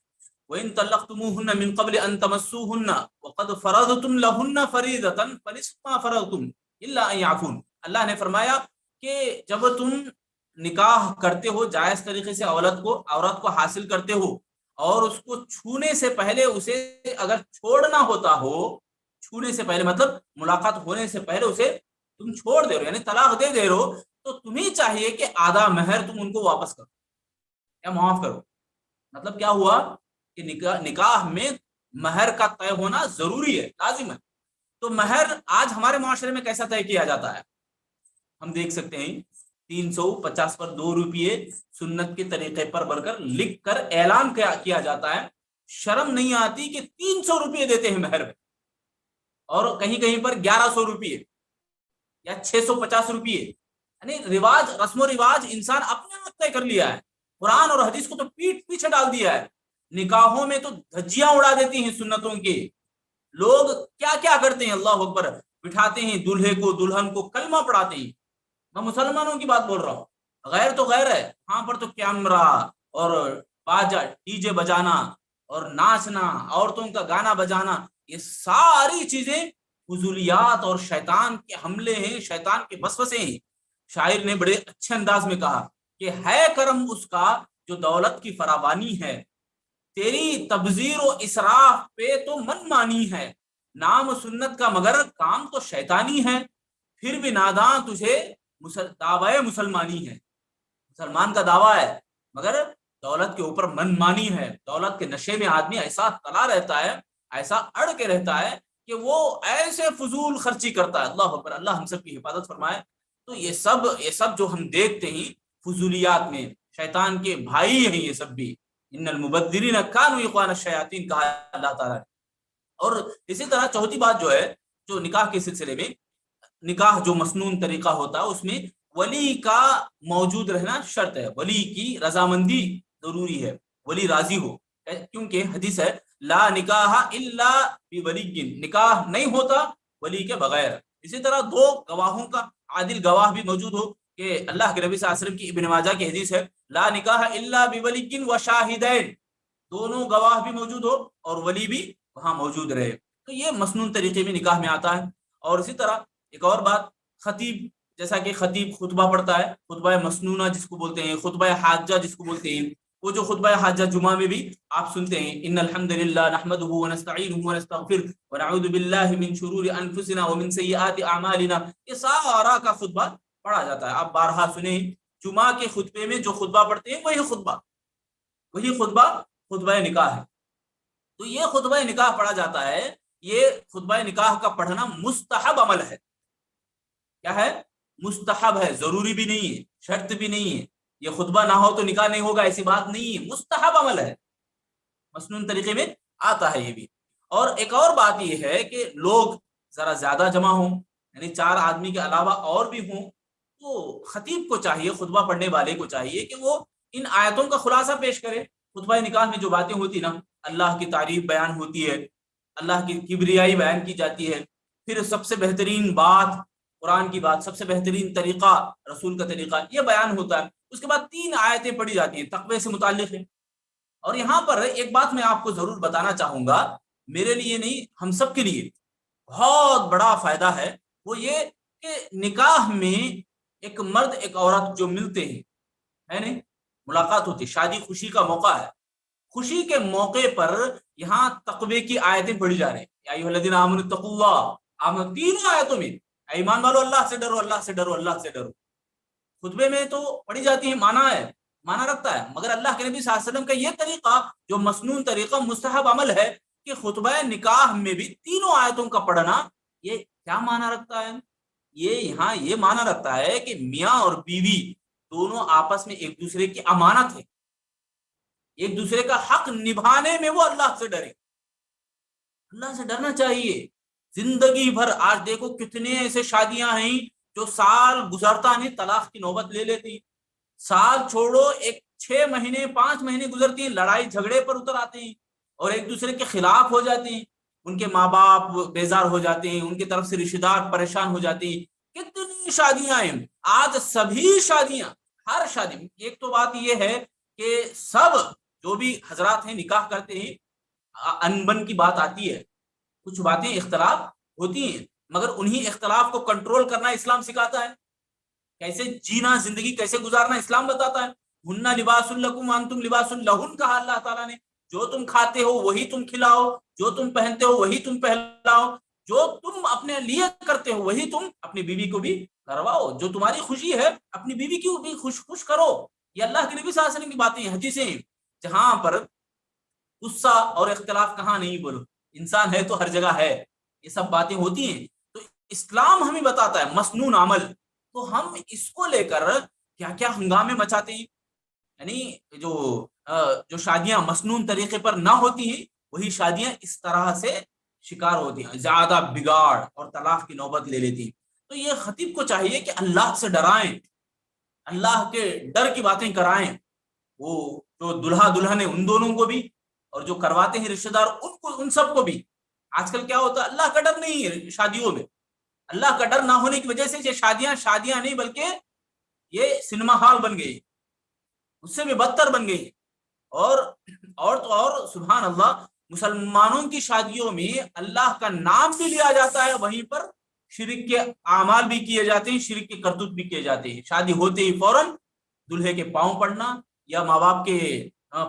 وَإِن طَلَّقْتُمُوهُنَّ مِن قَبْلِ أَن تَمَسُّوهُنَّ وَقَدْ فَرَضْتُمْ لَهُنَّ فَرِيضَةً فَنِصْفُ مَا فَرَضْتُمْ إِلَّا أَن يَعْفُونَ. اللہ نے فرمایا کہ جب تم نکاح کرتے ہو, جائز طریقے سے عورت کو حاصل کرتے ہو, اور اس کو چھونے سے پہلے اسے اگر چھوڑنا ہوتا ہو, چھونے سے پہلے مطلب ملاقات ہونے سے پہلے اسے تم چھوڑ دے رہے ہو, یعنی طلاق دے رہے ہو, تو تمہیں چاہیے کہ آدھا مہر تم ان کو واپس کرو یا معاف کرو. مطلب کیا ہوا کہ نکاح میں مہر کا طے ہونا ضروری ہے, لازم ہے. تو مہر آج ہمارے معاشرے میں کیسا طے کیا جاتا ہے, ہم دیکھ سکتے ہیں 350 پر 2 روپئے سنت کے طریقے پر بڑھ کر لکھ کر اعلان کیا جاتا ہے. شرم نہیں آتی کہ 300 روپئے دیتے ہیں مہر میں, اور کہیں کہیں پر 1100 روپئے یا 650 روپئے, یعنی رواج, رسم و رواج انسان اپنے وقت طے کر لیا ہے. قرآن اور حدیث کو تو پیٹ پیچھے ڈال دیا ہے. نکاحوں میں تو دھجیاں اڑا دیتی ہیں سنتوں کے. لوگ کیا کیا کرتے ہیں, اللہ اکبر, بٹھاتے ہیں دلہے کو دلہن کو کلمہ پڑھاتے ہیں. میں مسلمانوں کی بات بول رہا ہوں, غیر تو غیر ہے, وہاں پر تو کیمرہ اور باجا ڈی جے بجانا اور ناچنا, عورتوں کا گانا بجانا, یہ ساری چیزیں فضولیات اور شیطان کے حملے ہیں، شیطان کے وسوسے ہیں۔ شاعر نے بڑے اچھے انداز میں کہا کہ ہے کرم اس کا جو دولت کی فراوانی ہے، تیری تبذیر و اسراف پہ تو من مانی ہے، نام سنت کا مگر کام تو شیطانی ہے، پھر بھی ناداں تجھے دعوی مسلمانی ہے۔ مسلمان کا دعویٰ ہے مگر دولت کے اوپر من مانی ہے، دولت کے نشے میں آدمی ایسا تلا رہتا ہے، ایسا اڑ کے رہتا ہے کہ وہ ایسے فضول خرچی کرتا ہے۔ اللہ اکبر، اللہ ہم سب کی حفاظت فرمائے۔ تو یہ سب جو ہم دیکھتے ہیں فضولیات میں، شیطان کے بھائی ہیں یہ سب بھی۔ ان المبذرین کانوا اخوان الشیاطین کہا اللہ تعالیٰ نے۔ اور اسی طرح چوتھی بات جو ہے، جو نکاح کے سلسلے میں، نکاح جو مسنون طریقہ ہوتا ہے اس میں ولی کا موجود رہنا شرط ہے، ولی کی رضامندی ضروری ہے، ولی راضی ہو، کیونکہ حدیث ہے لا نکاح الا بولی، نکاح نہیں ہوتا ولی کے بغیر۔ اسی طرح دو گواہوں کا عادل گواہ بھی موجود ہو، کہ اللہ کے نبی صلی اللہ علیہ وسلم کی ابن ماجہ کی حدیث ہے لا نکاح الا بولی وشاہدین، دونوں گواہ بھی موجود ہو اور ولی بھی وہاں موجود رہے۔ تو یہ مسنون طریقے میں نکاح میں آتا ہے۔ اور اسی طرح ایک اور بات، خطیب، جیسا کہ خطیب خطبہ پڑھتا ہے، خطبہ مسنونہ جس کو بولتے ہیں، خطبہ حاجہ جس کو بولتے ہیں، وہ جو خطبہ حاجہ جمعہ میں بھی آپ سنتے ہیں ان الحمدللہ نحمده ونستعینه ونستغفره ونعوذ باللہ من شرور انفسنا ومن سیئات اعمالنا، یہ سارا کا خطبہ پڑھا جاتا ہے۔ آپ بارہا سنیں، جمعہ کے خطبے میں جو خطبہ پڑھتے ہیں وہی خطبہ نکاح ہے۔ تو یہ خطبہ نکاح پڑھا جاتا ہے، یہ خطبہ نکاح کا پڑھنا مستحب عمل ہے۔ کیا ہے؟ مستحب ہے، ضروری بھی نہیں ہے، شرط بھی نہیں ہے۔ یہ خطبہ نہ ہو تو نکاح نہیں ہوگا ایسی بات نہیں ہے، مستحب عمل ہے، مسنون طریقے میں آتا ہے یہ بھی۔ اور ایک اور بات یہ ہے کہ لوگ ذرا زیادہ جمع ہوں، یعنی 4 آدمی کے علاوہ اور بھی ہوں، تو خطیب کو چاہیے، خطبہ پڑھنے والے کو چاہیے کہ وہ ان آیتوں کا خلاصہ پیش کرے۔ خطبہ نکاح میں جو باتیں ہوتی نا، اللہ کی تعریف بیان ہوتی ہے، اللہ کی کبریائی بیان کی جاتی ہے، پھر سب سے بہترین بات قرآن کی بات، سب سے بہترین طریقہ رسول کا طریقہ، یہ بیان ہوتا ہے۔ اس کے بعد 3 آیتیں پڑھی جاتی ہیں تقوی سے متعلق ہے۔ اور یہاں پر ایک بات میں آپ کو ضرور بتانا چاہوں گا، میرے لیے نہیں ہم سب کے لیے بہت بڑا فائدہ ہے، وہ یہ کہ نکاح میں ایک مرد ایک عورت جو ملتے ہیں، ہے نہیں، ملاقات ہوتی، شادی خوشی کا موقع ہے، خوشی کے موقع پر یہاں تقوی کی آیتیں پڑھی جا رہی ہیں، یا ایھا الذین آمنوا اتقوا اللہ، تینوں آیتوں میں ایمان والو اللہ سے ڈرو، اللہ سے ڈرو، اللہ سے ڈرو۔ خطبے میں تو پڑھی جاتی ہے، معنی رکھتا ہے، مگر اللہ کے نبی صلی اللہ علیہ وسلم کا یہ طریقہ جو مسنون طریقہ مستحب عمل ہے کہ خطبہ نکاح میں بھی تینوں آیتوں کا پڑھنا، یہ کیا معنی رکھتا ہے؟ یہ یہاں یہ معنی رکھتا ہے کہ میاں اور بیوی دونوں آپس میں ایک دوسرے کی امانت ہے، ایک دوسرے کا حق نبھانے میں وہ اللہ سے ڈرے، اللہ سے ڈرنا چاہیے زندگی بھر۔ آج دیکھو کتنے ایسے شادیاں ہیں جو سال گزرتا نہیں طلاق کی نوبت لے لیتی، سال چھوڑو، 6 مہینے 5 مہینے گزرتی ہیں، لڑائی جھگڑے پر اتر آتے ہیں اور ایک دوسرے کے خلاف ہو جاتے ہیں، ان کے ماں باپ بیزار ہو جاتے ہیں، ان کی طرف سے رشتہ دار پریشان ہو جاتے ہیں۔ کتنی شادیاں ہیں آج، سبھی شادیاں، ہر شادی، ایک تو بات یہ ہے کہ سب جو بھی حضرات ہیں نکاح کرتے ہیں، انبن کی بات آتی ہے، کچھ باتیں اختلاف ہوتی ہیں، مگر انہی اختلاف کو کنٹرول کرنا اسلام سکھاتا ہے، کیسے جینا، زندگی کیسے گزارنا اسلام بتاتا ہے۔ ہن لباس لکم وانتم لباس لہن، کہا اللہ تعالیٰ نے، جو تم کھاتے ہو وہی تم کھلاؤ، جو تم پہنتے ہو وہی تم پہناؤ، جو تم اپنے لیے کرتے ہو وہی تم اپنی بیوی کو بھی کرواؤ، جو تمہاری خوشی ہے اپنی بیوی کی بھی خوش کرو۔ یہ اللہ کے نبی صلی اللہ علیہ وسلم کی باتیں ہیں، حدیثیں، جہاں پر غصہ اور اختلاف کہاں نہیں، بولو انسان ہے تو ہر جگہ ہے، یہ سب باتیں ہوتی ہیں۔ تو اسلام ہمیں بتاتا ہے مسنون عمل، تو ہم اس کو لے کر کیا کیا ہنگامے مچاتے ہیں، یعنی جو شادیاں مسنون طریقے پر نہ ہوتی ہیں وہی شادیاں اس طرح سے شکار ہوتی ہیں، زیادہ بگاڑ اور طلاق کی نوبت لے لیتی ہیں۔ تو یہ خطیب کو چاہیے کہ اللہ سے ڈرائیں، اللہ کے ڈر کی باتیں کرائیں، وہ جو دلہا دلہن ہے ان دونوں کو بھی، اور جو کرواتے ہیں رشتہ دار ان سب کو بھی۔ آج کل کیا ہوتا ہے، اللہ کا ڈر نہیں ہے شادیوں میں، اللہ کا ڈر نہ ہونے کی وجہ سے یہ شادیاں نہیں بلکہ یہ سنیما ہال بن گئی، اس سے بھی بدتر بن گئی، اور تو اور سبحان اللہ مسلمانوں کی شادیوں میں اللہ کا نام بھی لیا جاتا ہے، وہیں پر شرک کے اعمال بھی کیے جاتے ہیں، شرک کے کرتوت بھی کیے جاتے ہیں. شادی ہوتے ہی فوراً دلہے کے پاؤں پڑنا یا ماں باپ کے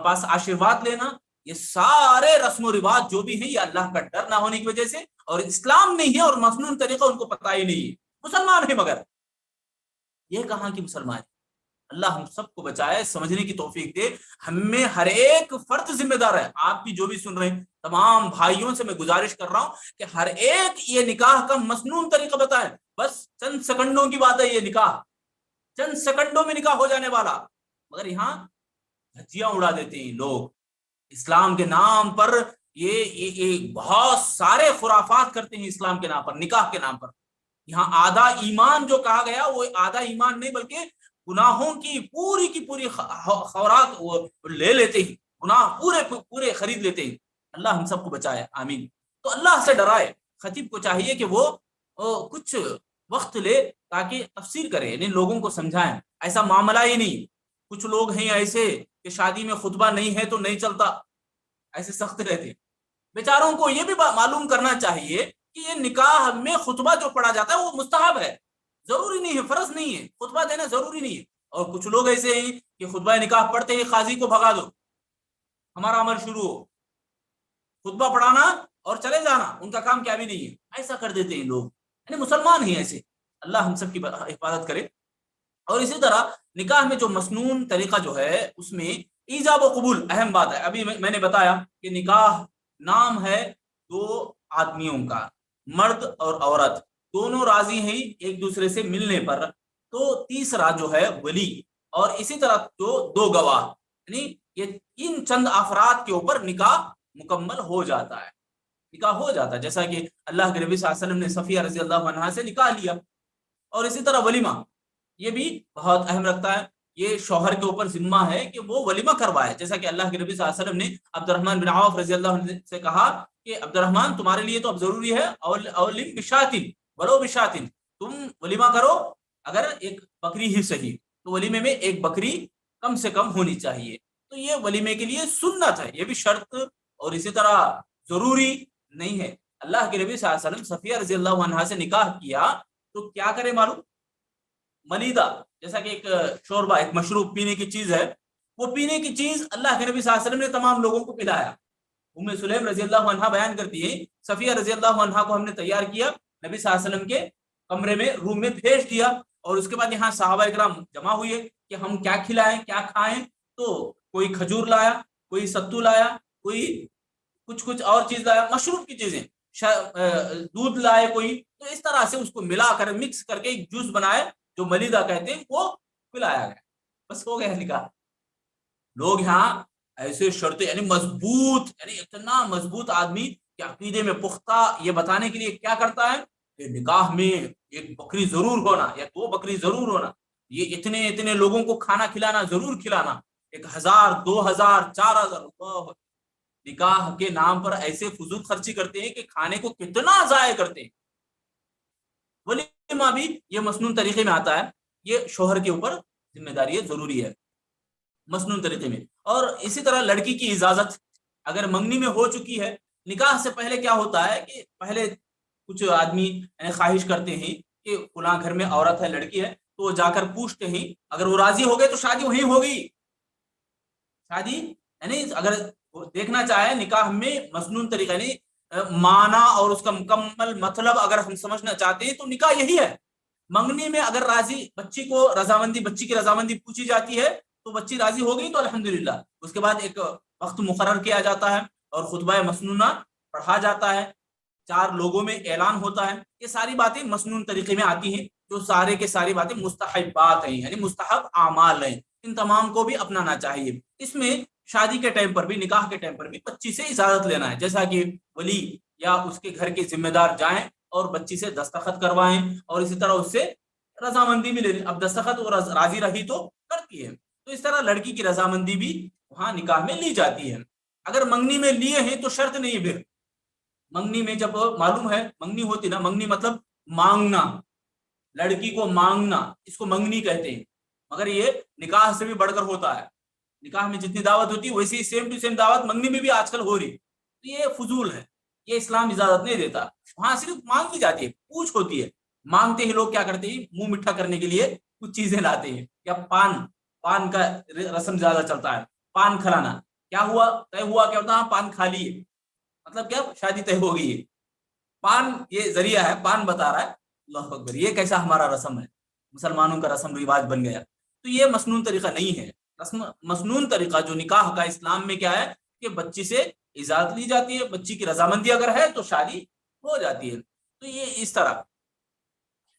پاس آشیرواد لینا، یہ سارے رسم و رواج جو بھی ہیں یہ اللہ کا ڈر نہ ہونے کی وجہ سے، اور اسلام نہیں ہے اور مسنون طریقہ ان کو پتہ ہی نہیں ہے. مسلمان ہے مگر یہ کہاں کی مسلمان ہے. اللہ ہم سب کو بچائے، سمجھنے کی توفیق دے. ہمیں ہر ایک فرد ذمہ دار ہے. آپ بھی جو بھی سن رہے ہیں تمام بھائیوں سے میں گزارش کر رہا ہوں کہ ہر ایک یہ نکاح کا مسنون طریقہ بتائیں. بس چند سیکنڈوں کی بات ہے، یہ نکاح چند سیکنڈوں میں نکاح ہو جانے والا، مگر یہاں دھجیاں اڑا دیتے ہیں لوگ اسلام کے نام پر. یہ بہت سارے خرافات کرتے ہیں اسلام کے نام پر، نکاح کے نام پر. یہاں آدھا ایمان جو کہا گیا وہ آدھا ایمان نہیں بلکہ گناہوں کی پوری خوراک لے لیتے ہیں، گناہ پورے خرید لیتے ہیں. اللہ ہم سب کو بچائے، آمین. تو اللہ سے ڈرائے. خطیب کو چاہیے کہ وہ کچھ وقت لے تاکہ تفسیر کرے، یعنی لوگوں کو سمجھائیں. ایسا معاملہ ہی نہیں. کچھ لوگ ہیں ایسے کہ شادی میں خطبہ نہیں ہے تو نہیں چلتا، ایسے سخت رہتے. بیچاروں کو یہ بھی معلوم کرنا چاہیے کہ یہ نکاح میں خطبہ جو پڑھا جاتا ہے وہ مستحب ہے، ضروری نہیں ہے، فرض نہیں ہے. خطبہ دینا ضروری نہیں ہے. اور کچھ لوگ ایسے ہیں کہ خطبہ نکاح پڑھتے ہی قاضی کو بھگا دو، ہمارا عمل شروع ہو، خطبہ پڑھانا اور چلے جانا ان کا کام کیا بھی نہیں ہے. ایسا کر دیتے ہیں لوگ، یعنی مسلمان ہی ایسے. اللہ ہم سب کی حفاظت کرے. اور اسی طرح نکاح میں جو مسنون طریقہ جو ہے اس میں ایجاب و قبول اہم بات ہے. ابھی میں نے بتایا کہ نکاح نام ہے دو آدمیوں کا، مرد اور عورت دونوں راضی ہیں ایک دوسرے سے ملنے پر، تو تیسرا جو ہے ولی، اور اسی طرح جو دو گواہ، یعنی یہ ان چند افراد کے اوپر نکاح مکمل ہو جاتا ہے. نکاح ہو جاتا ہے جیسا کہ اللہ کے نبی صلی اللہ علیہ وسلم نے صفیہ رضی اللہ عنہا سے نکاح لیا. اور اسی طرح ولیمہ یہ بھی بہت اہم رکھتا ہے. یہ شوہر کے اوپر ذمہ ہے کہ وہ ولیمہ کروائے، جیسا کہ اللہ کے نبی صلی اللہ علیہ وسلم نے عبد الرحمن بن عوف رضی اللہ عنہ سے کہا کہ عبد الرحمن تمہارے لیے تو اب ضروری ہے اولم بشاتن ولو بشاتن، تم ولیمہ کرو اگر ایک بکری ہی صحیح، تو ولیمے میں ایک بکری کم سے کم ہونی چاہیے. تو یہ ولیمے کے لیے سنت ہے، یہ بھی شرط اور اسی طرح ضروری نہیں ہے. اللہ کے نبی صلی اللہ علیہ وسلم صفیہ رضی اللہ عنہا سے نکاح کیا تو کیا کرے معلوم؟ ملیدہ، جیسا کہ ایک شوربہ، ایک مشروب پینے کی چیز ہے، وہ پینے کی چیز اللہ کے نبی صلی اللہ علیہ وسلم نے تمام لوگوں کو پلایا. ام سلیم رضی اللہ عنہا بیان کرتی ہے صفیہ رضی اللہ عنہا کو ہم نے تیار کیا، نبی صلی اللہ علیہ وسلم کے کمرے میں روم میں بھیج دیا، اور اس کے بعد یہاں صحابہ اکرام جمع ہوئے کہ ہم کیا کھلائیں کیا کھائیں. تو کوئی کھجور لایا، کوئی ستو لایا، کوئی کچھ اور چیز لایا، مشروب کی چیزیں، دودھ لائے کوئی. تو اس طرح سے اس کو ملا کر مکس کر کے ایک جوس بنائے جو ملیدہ کہتے ہیں، وہ پلایا گیا. بس ہو گیا نکاح. لوگ یہاں ایسے شرطیں، یعنی مضبوط، یعنی اتنا مضبوط آدمی کہ عقیدے میں پختہ، یہ بتانے کے لیے کیا کرتا ہے کہ نکاح میں ایک بکری ضرور ہونا یا دو بکری ضرور ہونا، یہ اتنے لوگوں کو کھانا کھلانا ضرور کھلانا، 1000 2000 4000. نکاح کے نام پر ایسے فضول خرچی کرتے ہیں کہ کھانے کو کتنا ضائع کرتے ہیں. ولیمہ بھی یہ مسنون طریقے میں آتا ہے، یہ شوہر کے اوپر ذمہ داری ہے، ضروری ہے مسنون طریقے میں. اور اسی طرح لڑکی کی اجازت اگر منگنی میں ہو چکی ہے، نکاح سے پہلے کیا ہوتا ہے کہ پہلے کچھ آدمی خواہش کرتے ہیں کہ فلاں گھر میں عورت ہے، لڑکی ہے، تو وہ جا کر پوچھتے ہیں، اگر وہ راضی ہو گئے تو شادی وہیں ہوگی. شادی یعنی اگر دیکھنا چاہے نکاح میں مسنون طریقہ، یعنی معنی اور اس کا مکمل مطلب اگر ہم سمجھنا چاہتے ہیں تو نکاح یہی ہے. منگنی میں اگر راضی بچی کی رضامندی پوچھی جاتی ہے تو بچی راضی ہو گئی تو الحمدللہ. اس کے بعد ایک وقت مقرر کیا جاتا ہے اور خطبہ مسنونہ پڑھا جاتا ہے، 4 لوگوں میں اعلان ہوتا ہے. یہ ساری باتیں مسنون طریقے میں آتی ہیں، جو سارے کے ساری باتیں مستحبات ہیں، یعنی مستحب اعمال ہیں. ان تمام کو بھی اپنانا چاہیے. اس میں شادی کے ٹائم پر بھی، نکاح کے ٹائم پر بھی بچی سے اجازت لینا ہے، جیسا کہ ولی یا اس کے گھر کے ذمہ دار جائیں اور بچی سے دستخط کروائیں، اور اسی طرح اس سے رضامندی بھی لے لیں. اب دستخط وہ راضی رہی تو کرتی ہے، تو اس طرح لڑکی کی رضامندی بھی وہاں نکاح میں لی جاتی ہے. اگر منگنی میں لیے ہیں تو شرط نہیں. پھر منگنی میں جب معلوم ہے منگنی ہوتی نا، منگنی مطلب مانگنا، لڑکی کو مانگنا، اس کو منگنی کہتے ہیں. مگر یہ نکاح سے بھی بڑھ کر ہوتا ہے. نکاح میں جتنی دعوت ہوتی ہے ویسی سیم ٹو سیم دعوت منگنی میں بھی آج کل ہو رہی. تو یہ فضول ہے، یہ اسلام اجازت نہیں دیتا. وہاں صرف مانگ لی جاتی ہے، پوچھ ہوتی ہے. مانگتے ہی لوگ کیا کرتے ہیں، منہ میٹھا کرنے کے لیے کچھ چیزیں لاتے ہیں. یا پان کا رسم زیادہ چلتا ہے، پان کھلانا. کیا ہوا، طے ہوا کیا ہوتا ہے، پان کھا لیے، مطلب کیا، شادی طے ہو گئی ہے. پان یہ ذریعہ ہے، پان بتا رہا ہے. اللہ اکبر، یہ کیسا ہمارا رسم ہے، مسلمانوں کا رسم رواج بن گیا. تو یہ مسنون طریقہ نہیں ہے. مسنون طریقہ جو نکاح کا اسلام میں کیا ہے کہ بچی سے اجازت لی جاتی ہے، بچی کی رضامندی اگر ہے تو شادی ہو جاتی ہے. تو یہ اس طرح.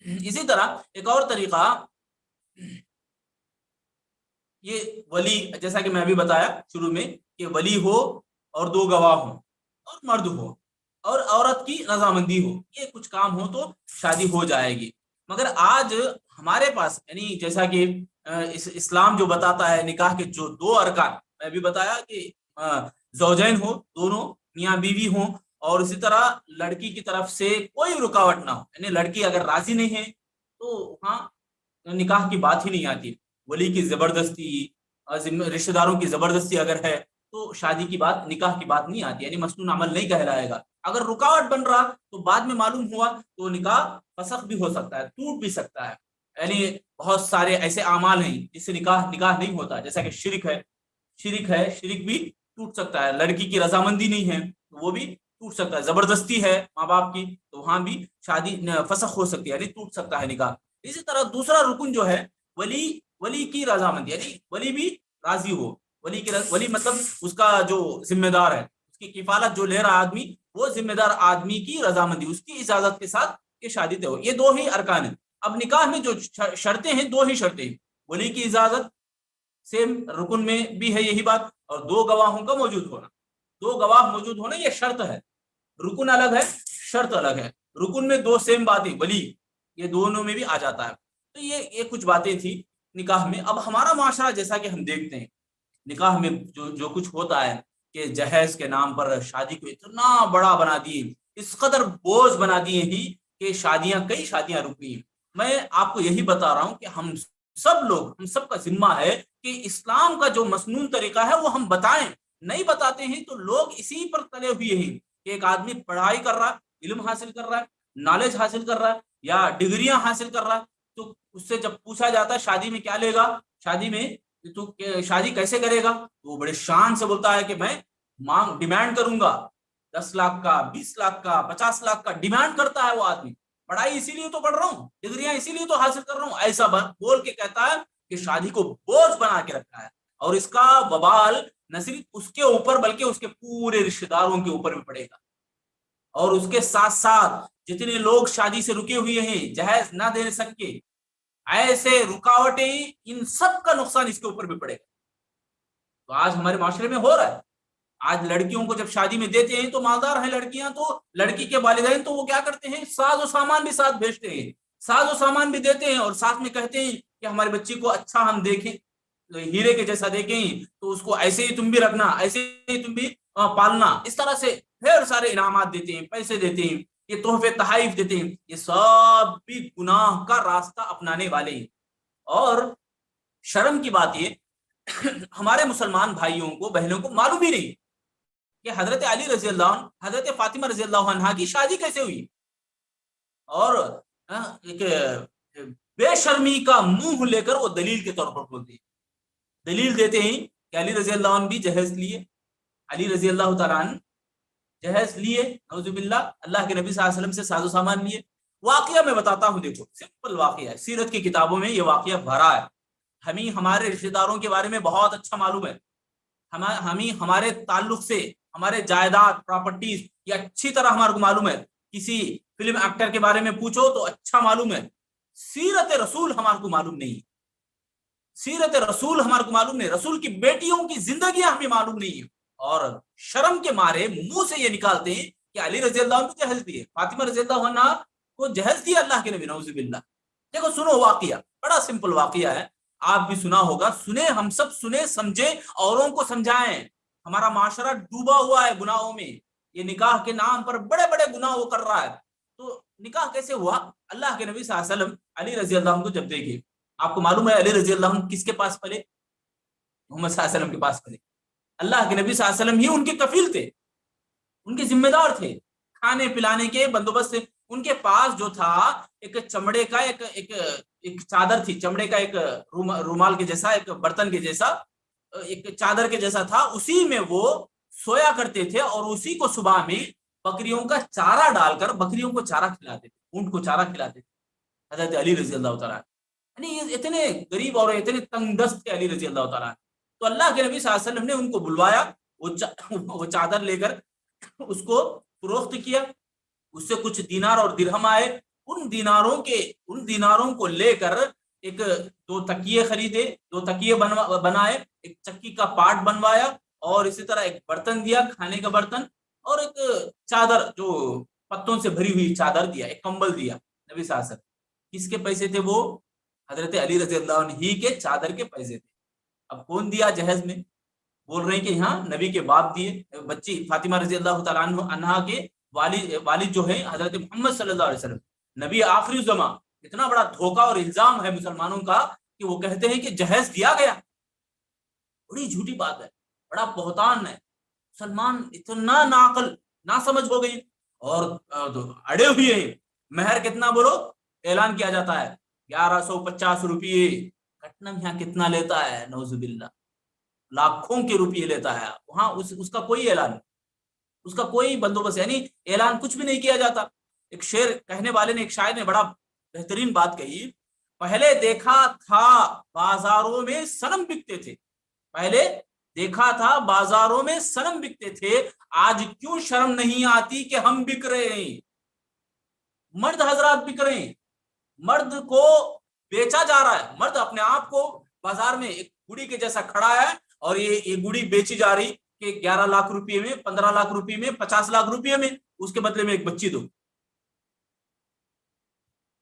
اسی طرح ایک اور طریقہ یہ ولی، جیسا کہ میں ابھی بتایا شروع میں کہ ولی ہو اور 2 گواہ ہوں اور مرد ہو اور عورت کی رضامندی ہو، یہ کچھ کام ہو تو شادی ہو جائے گی. مگر آج ہمارے پاس یعنی جیسا کہ اسلام جو بتاتا ہے نکاح کے جو 2 ارکان، میں ابھی بتایا کہ زوجین ہو، دونوں میاں بیوی ہوں، اور اسی طرح لڑکی کی طرف سے کوئی رکاوٹ نہ ہو، یعنی لڑکی اگر راضی نہیں ہے تو وہاں نکاح کی بات ہی نہیں آتی. ولی کی زبردستی، رشتہ داروں کی زبردستی اگر ہے تو شادی کی بات، نکاح کی بات نہیں آتی، یعنی مسنون عمل نہیں کہلائے گا. اگر رکاوٹ بن رہا تو بعد میں معلوم ہوا تو نکاح فسخ بھی ہو سکتا ہے، ٹوٹ بھی سکتا ہے. یعنی بہت سارے ایسے اعمال ہیں جس سے نکاح نہیں ہوتا، جیسا کہ شرک ہے، شرک بھی ٹوٹ سکتا ہے. لڑکی کی رضامندی نہیں ہے تو وہ بھی ٹوٹ سکتا ہے. زبردستی ہے ماں باپ کی تو وہاں بھی شادی فسخ ہو سکتی ہے، یعنی ٹوٹ سکتا ہے نکاح. اسی طرح دوسرا رکن جو ہے ولی کی رضامندی، یعنی ولی بھی راضی ہو. ولی مطلب اس کا جو ذمہ دار ہے، اس کی کفالت جو لے رہا آدمی، وہ ذمہ دار آدمی کی رضامندی، اس کی اجازت کے ساتھ یہ شادی طے ہو. یہ 2 ہی ارکان ہیں. اب نکاح میں جو شرطیں ہیں 2 ہی شرطیں ہیں، ولی کی اجازت، سیم رکن میں بھی ہے یہی بات، اور 2 گواہوں کا موجود ہونا. 2 گواہ موجود ہونا یہ شرط ہے. رکن الگ ہے، شرط الگ ہے. رکن میں 2 سیم باتیں، ولی، یہ دونوں میں بھی آ جاتا ہے. تو یہ کچھ باتیں تھی نکاح میں. اب ہمارا معاشرہ جیسا کہ ہم دیکھتے ہیں نکاح میں جو کچھ ہوتا ہے کہ جہیز کے نام پر شادی کو اتنا بڑا بنا دیے، اس قدر بوجھ بنا دیے ہی کہ کئی شادیاں رک گئی. میں آپ کو یہی بتا رہا ہوں کہ ہم سب کا ذمہ ہے کہ اسلام کا جو مسنون طریقہ ہے وہ ہم بتائیں. نہیں بتاتے ہیں تو لوگ اسی پر تلے ہوئے ہیں کہ ایک آدمی پڑھائی کر رہا ہے، علم حاصل کر رہا ہے، نالج حاصل کر رہا ہے یا ڈگریاں حاصل کر رہا ہے، تو اس سے جب پوچھا جاتا ہے شادی میں کیا لے گا، شادی میں تو شادی کیسے کرے گا، تو وہ بڑے شان سے بولتا ہے کہ میں ڈیمانڈ کروں گا 10 لاکھ کا، 20 لاکھ کا، 50 لاکھ کا ڈیمانڈ کرتا ہے وہ آدمی. پڑھائی اسی لیے تو پڑھ رہا ہوں، ڈگریاں اسی لیے تو حاصل کر رہا ہوں، ایسا بول کے کہتا ہے کہ شادی کو بوجھ بنا کے رکھا ہے. اور اس کا وبال نہ صرف اس کے اوپر بلکہ اس کے پورے رشتہ داروں کے اوپر بھی پڑے گا. اور اس کے ساتھ ساتھ جتنے لوگ شادی سے رکے ہوئے ہیں، جہیز نہ دے سکے، ایسے رکاوٹیں، ان سب کا نقصان اس کے اوپر بھی پڑے گا. تو آج ہمارے معاشرے میں ہو رہا ہے. آج لڑکیوں کو جب شادی میں دیتے ہیں تو مالدار ہیں لڑکیاں، تو لڑکی کے والدین تو وہ کیا کرتے ہیں، ساز و سامان بھی ساتھ بھیجتے ہیں، ساز و سامان بھی دیتے ہیں، اور ساتھ میں کہتے ہیں کہ ہماری بچی کو اچھا ہم دیکھیں، ہیرے کے جیسا دیکھیں، تو اس کو ایسے ہی تم بھی رکھنا، ایسے ہی تم بھی پالنا. اس طرح سے ڈھیر سارے انعامات دیتے ہیں، پیسے دیتے ہیں، یہ تحفے تحائف دیتے ہیں. یہ سب بھی گناہ کا راستہ اپنانے والے ہیں. اور شرم کی بات یہ ہمارے مسلمان بھائیوں کو، بہنوں کو معلوم ہی نہیں کہ حضرت علی رضی اللہ عنہ، حضرت فاطمہ رضی اللہ عنہا کی شادی کیسے ہوئی. اور ایک بے شرمی کا منہ لے کر وہ دلیل کے طور پر بولتے ہیں، دلیل دیتے ہیں کہ علی رضی اللہ عنہ بھی جہیز لیے، علی رضی اللہ تعالیٰ عنہ جہیز لیے، نعوذ باللہ، اللہ کے نبی صلی اللہ علیہ وسلم سے ساز و سامان لیے. واقعہ میں بتاتا ہوں، دیکھو سمپل واقعہ ہے، سیرت کی کتابوں میں یہ واقعہ بھرا ہے. ہمیں ہمارے رشتہ داروں کے بارے میں بہت اچھا معلوم ہے، ہمیں ہمارے تعلق سے، ہمارے جائیداد، پراپرٹیز، یہ اچھی طرح ہمارے کو معلوم ہے. کسی فلم ایکٹر کے بارے میں پوچھو تو اچھا معلوم ہے. سیرت رسول ہمارے کو معلوم نہیں، سیرت رسول ہمارے کو معلوم نہیں، رسول کی بیٹیوں کی زندگیاں ہمیں معلوم نہیں ہے. اور شرم کے مارے منہ سے یہ نکالتے ہیں کہ علی رضی اللہ عنہ کو جہیز دیے، فاطمہ رضی اللہ عنہ کو جہیز دیا اللہ کے نبی، نعوذ باللہ. دیکھو سنو واقعہ، بڑا سمپل واقعہ ہے، آپ بھی سنا ہوگا، سنیں، ہم سب سنیں، سمجھیں، اوروں کو سمجھائیں. ہمارا معاشرہ ڈوبا ہوا ہے گناہوں میں، یہ نکاح کے نام پر بڑے بڑے گناہ وہ کر رہا ہے. تو نکاح کیسے ہوا؟ اللہ کے نبی صلی اللہ علیہ وسلم علی رضی اللہ عنہ کو جب دیکھے، آپ کو معلوم ہے علی رضی اللہ عنہ کس کے پاس پلے؟ محمد صلی اللہ علیہ وسلم کے پاس پلے. اللہ کے نبی صلی اللہ علیہ وسلم ہی ان کے کفیل تھے. ان کے ذمہ دار تھے کھانے پلانے کے بندوبست سے. ان کے پاس جو تھا ایک چمڑے کا ایک چادر تھی, چمڑے کا ایک رومال کے جیسا, ایک برتن کے جیسا, ایک چادر کے جیسا تھا, اسی میں وہ سویا کرتے تھے اور اسی کو صبح میں بکریوں کا چارہ ڈال کر بکریوں کو چارہ کھلاتے تھے, اونٹ کو چارہ کھلاتے تھے حضرت علی رضی اللہ تعالیٰ. یعنی یہ اتنے غریب اور اتنے تنگ دست تھے علی رضی اللہ تعالیٰ. تو اللہ کے نبی صلی اللہ علیہ وسلم نے ان کو بلوایا, وہ چادر لے کر اس کو فروخت کیا, اس سے کچھ دینار اور درہم آئے. ان دیناروں کو لے کر ایک 2 تکیے خریدے, 2 تکیے بنائے, ایک چکی کا پارٹ بنوایا, اور اسی طرح ایک برتن دیا, کھانے کا برتن, اور ایک چادر جو پتوں سے بھری ہوئی چادر دیا, ایک کمبل دیا نبی صلی اللہ علیہ وسلم. کس کے پیسے تھے وہ؟ حضرت علی رضی اللہ عنہ ہی کے چادر کے پیسے تھے. اب کون دیا جہیز میں؟ بول رہے ہیں کہ یہاں نبی کے باپ دیے, بچی فاطمہ رضی اللہ تعالیٰ عنہا کے والد جو ہے حضرت محمد صلی اللہ علیہ وسلم, نبی آخری زمان. اتنا بڑا دھوکہ اور الزام ہے مسلمانوں کا کہ وہ کہتے ہیں کہ جہیز دیا گیا. بڑی جھوٹی بات ہے, بڑا بہتان ہے. مسلمان اتنا ناعقل نہ سمجھ ہو گئی اور اڑے ہوئے ہیں. مہر کتنا بولو, اعلان کیا جاتا ہے 1150 روپیے. کٹنم یہاں کتنا لیتا ہے؟ نعوذ باللہ, لاکھوں کے روپیے لیتا ہے. وہاں اس کا کوئی اعلان, اس کا کوئی بندوبست, یعنی اعلان کچھ بھی نہیں کیا جاتا. ایک شعر کہنے والے نے, ایک شاعر نے بڑا بہترین بات کہی, پہلے دیکھا تھا بازاروں میں صنم بکتے تھے, پہلے دیکھا تھا بازاروں میں صنم بکتے تھے, آج کیوں شرم نہیں آتی کہ ہم بک رہے ہیں. مرد حضرات بک رہے ہیں, مرد کو بیچا جا رہا ہے. مرد اپنے آپ کو بازار میں ایک گڑی کے جیسا کھڑا ہے اور یہ گڑی بیچی جا رہی کہ 11 لاکھ روپے میں, 15 لاکھ روپے میں, 50 لاکھ روپے میں, اس کے بدلے میں ایک بچی دو.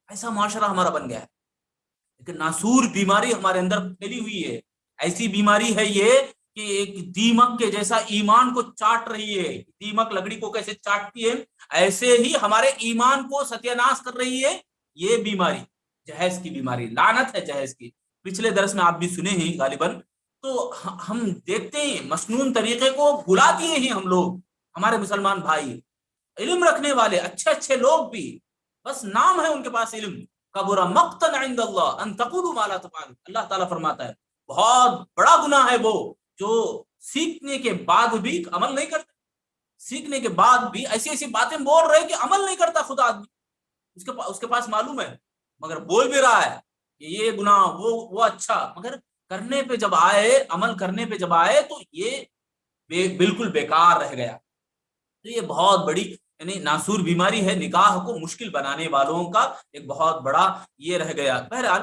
ایسا معاشرہ ہمارا بن گیا ہے. ایک ناسور بیماری ہمارے اندر پھیلی ہوئی ہے. ایسی بیماری ہے یہ کہ ایک دیمک کے جیسا ایمان کو چاٹ رہی ہے. دیمک لکڑی کو کیسے چاٹتی ہے, ایسے ہی ہمارے ایمان کو ستیہ ناش کر رہی ہے یہ بیماری, جہیز کی بیماری. لعنت ہے جہیز کی. پچھلے درس میں آپ بھی سنے ہیں غالباً. تو ہم دیکھتے ہیں مسنون طریقے کو بھلا دیے ہیں ہم لوگ. ہمارے مسلمان بھائی علم رکھنے والے اچھے لوگ بھی, بس نام ہے ان کے پاس علم. کبر مقتا عند اللہ ان تقولوا ما لا تفعلون. اللہ تعالیٰ فرماتا ہے بہت بڑا گناہ ہے وہ جو سیکھنے کے بعد بھی عمل نہیں کرتا. سیکھنے کے بعد بھی ایسی باتیں بول رہے کہ عمل نہیں کرتا خود آدمی. اس کے پاس معلوم ہے مگر بول بھی رہا ہے کہ یہ گناہ وہ اچھا, مگر کرنے پہ جب آئے, عمل کرنے پہ جب آئے تو یہ بالکل بیکار رہ گیا. تو یہ بہت بڑی یعنی ناسور بیماری ہے. نکاح کو مشکل بنانے والوں کا ایک بہت بڑا یہ رہ گیا. بہرحال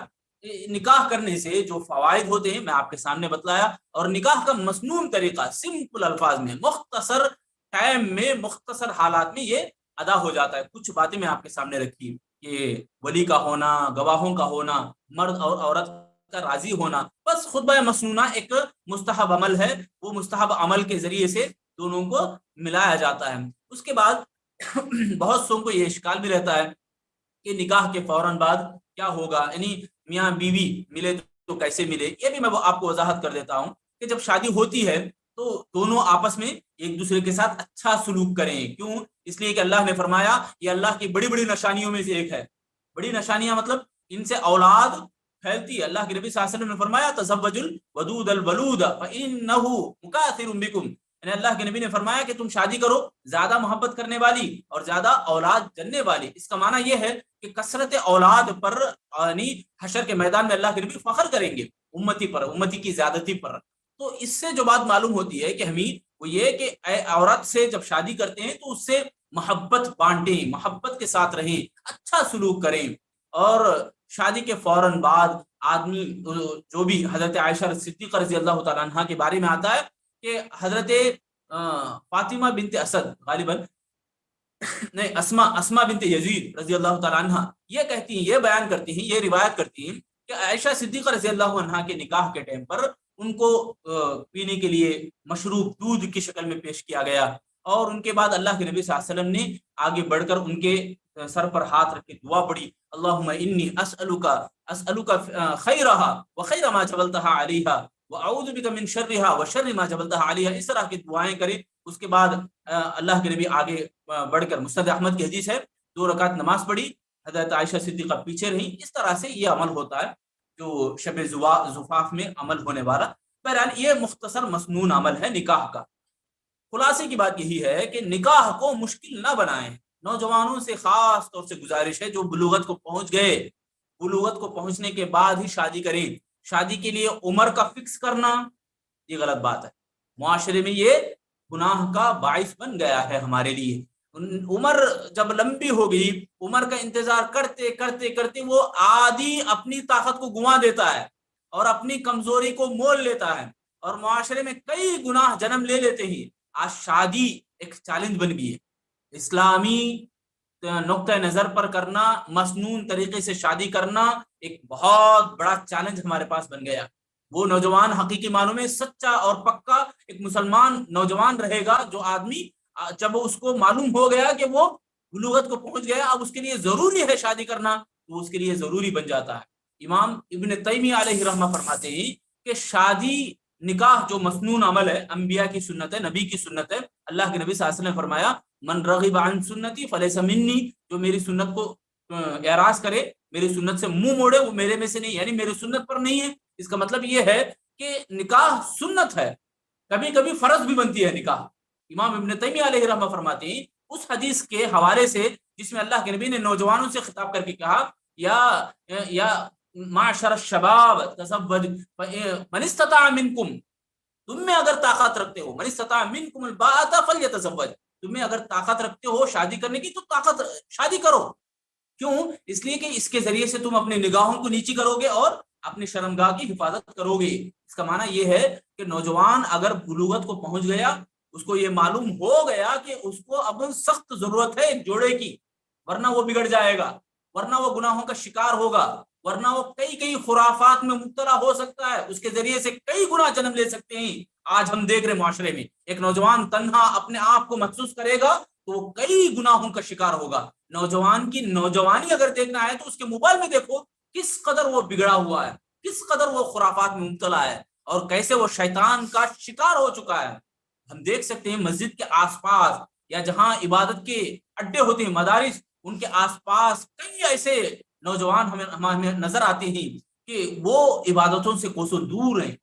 نکاح کرنے سے جو فوائد ہوتے ہیں میں آپ کے سامنے بتلایا, اور نکاح کا مسنون طریقہ سمپل الفاظ میں مختصر ٹائم میں مختصر حالات میں یہ ادا ہو جاتا ہے. کچھ باتیں میں آپ کے سامنے رکھی کہ ولی کا ہونا, گواہوں کا ہونا, مرد اور عورت کا راضی ہونا, بس خطبہ مسنونہ ایک مستحب عمل ہے. وہ مستحب عمل کے ذریعے سے دونوں کو ملایا جاتا ہے. اس کے بعد بہت سو کو یہ اشکال بھی رہتا ہے کہ نکاح کے فوراً بعد کیا ہوگا, یعنی میاں بیوی ملے تو کیسے ملے. یہ بھی میں آپ کو وضاحت کر دیتا ہوں کہ جب شادی ہوتی ہے تو دونوں آپس میں ایک دوسرے کے ساتھ اچھا سلوک کریں. کیوں؟ اس لیے کہ اللہ نے فرمایا یہ اللہ کی بڑی بڑی نشانیوں میں سے ایک ہے. بڑی نشانیاں مطلب ان سے اولاد پھیلتی ہے. اللہ کے نبی صلی اللہ علیہ وسلم نے فرمایا تزوج الودود الولود فانه مکاثر بکم. یعنی اللہ کے نبی نے فرمایا کہ تم شادی کرو زیادہ محبت کرنے والی اور زیادہ اولاد جننے والی. اس کا معنی یہ ہے کہ کثرت اولاد پر یعنی حشر کے میدان میں اللہ کے نبی فخر کریں گے امتی پر, امتی کی زیادتی پر. تو اس سے جو بات معلوم ہوتی ہے کہ ہمیں وہ یہ کہ عورت سے جب شادی کرتے ہیں تو اس سے محبت بانٹیں, محبت کے ساتھ رہیں, اچھا سلوک کریں. اور شادی کے فوراً بعد آدمی جو بھی حضرت عائشہ صدیقہ رضی اللہ تعالیٰ عنہ کے بارے میں آتا ہے کہ حضرت فاطمہ بنت اسد غالباً نہیں اسما بنت یزید رضی اللہ تعالیٰ عنہ یہ کہتی ہیں, یہ بیان کرتی ہیں, یہ روایت کرتی ہیں کہ عائشہ صدیقہ رضی اللہ عنہ کے نکاح کے ٹائم پر ان کو پینے کے لیے مشروب دودھ کی شکل میں پیش کیا گیا, اور ان کے بعد اللہ کے نبی صلی اللہ علیہ وسلم نے آگے بڑھ کر ان کے سر پر ہاتھ رکھ کے دعا پڑھی, اللہم انی اسألک خیرہا وخیر ما جبلتہا علیہا وَأَعُوذُ بِكَ مِن شَرِّهَا وَشَرِّ مَا جَبَلْتَهَا عَلَيْهَا، اس طرح کی دعائیں کریں. اس کے بعد اللہ کے نبی آگے بڑھ کر، مسند احمد کی حدیث ہے، 2 رکعت نماز پڑھی، حضرت عائشہ صدیقہ پیچھے رہیں. اس طرح سے یہ عمل ہوتا ہے جو شب زفاف میں عمل ہونے والا. بہرحال یہ مختصر مسنون عمل ہے نکاح کا. خلاصے کی بات یہی ہے کہ نکاح کو مشکل نہ بنائیں. نوجوانوں سے خاص طور سے گزارش ہے جو بلوغت کو پہنچ گئے، بلوغت کو پہنچنے کے بعد ہی شادی کریں. شادی کے لیے عمر کا فکس کرنا یہ غلط بات ہے. معاشرے میں یہ گناہ کا باعث بن گیا ہے ہمارے لیے. عمر جب لمبی ہو گئی، عمر کا انتظار کرتے کرتے کرتے وہ آدھی اپنی طاقت کو گنوا دیتا ہے اور اپنی کمزوری کو مول لیتا ہے، اور معاشرے میں کئی گناہ جنم لے لیتے ہیں. آج شادی ایک چیلنج بن گئی ہے. اسلامی نقطہ نظر پر کرنا، مسنون طریقے سے شادی کرنا ایک بہت بڑا چیلنج ہمارے پاس بن گیا. وہ نوجوان حقیقی معنوں میں سچا اور پکا ایک مسلمان نوجوان رہے گا جو آدمی جب اس کو معلوم ہو گیا کہ وہ بلوغت کو پہنچ گیا، اب اس کے لیے ضروری ہے شادی کرنا، تو اس کے لیے ضروری بن جاتا ہے. امام ابن تیمیہ علیہ رحمہ فرماتے ہیں کہ شادی نکاح جو مسنون عمل ہے، انبیاء کی سنت ہے، نبی کی سنت ہے. اللہ کے نبی صلی اللہ علیہ وسلم نے فرمایا من رغب عن سنتی فلیس منی، جو میری سنت کو اعراض کرے، میری سنت سے منہ موڑے، وہ میرے میں سے نہیں، یعنی میری سنت پر نہیں ہے. اس کا مطلب یہ ہے کہ نکاح سنت ہے، کبھی کبھی فرض بھی بنتی ہے نکاح. امام ابن تیمیہ علیہ رحمہ فرماتے ہیں اس حدیث کے حوالے سے جس میں اللہ کے نبی نے نوجوانوں سے خطاب کر کے کہا یا معاشر الشباب تزوج من استطاع منکم، تم میں اگر طاقت رکھتے ہو، من استطاع منکم الباءۃ فلیتزوج، تم میں اگر طاقت رکھتے ہو شادی کرنے کی تو شادی کرو. کیوں؟ اس لیے کہ اس کے ذریعے سے تم اپنی نگاہوں کو نیچی کرو گے اور اپنی شرمگاہ کی حفاظت کرو گے. اس کا معنی یہ ہے کہ نوجوان اگر بلوغت کو پہنچ گیا، اس کو یہ معلوم ہو گیا کہ اس کو اب سخت ضرورت ہے ایک جوڑے کی، ورنہ وہ بگڑ جائے گا، ورنہ وہ گناہوں کا شکار ہوگا، ورنہ وہ کئی خرافات میں مبتلا ہو سکتا ہے، اس کے ذریعے سے کئی گناہ جنم لے سکتے ہیں. آج ہم دیکھ رہے معاشرے میں ایک نوجوان تنہا اپنے آپ کو محسوس کرے گا تو وہ کئی گناہوں کا شکار ہوگا. نوجوان کی نوجوانی اگر دیکھنا ہے تو اس کے موبائل میں دیکھو کس قدر وہ بگڑا ہوا ہے، کس قدر وہ خرافات میں مبتلا ہے، اور کیسے وہ شیطان کا شکار ہو چکا ہے. ہم دیکھ سکتے ہیں مسجد کے آس پاس یا جہاں عبادت کے اڈے ہوتے ہیں، مدارس، ان کے آس پاس کئی ایسے نوجوان ہمیں نظر آتے ہیں کہ وہ عبادتوں سے کوسوں دور ہیں.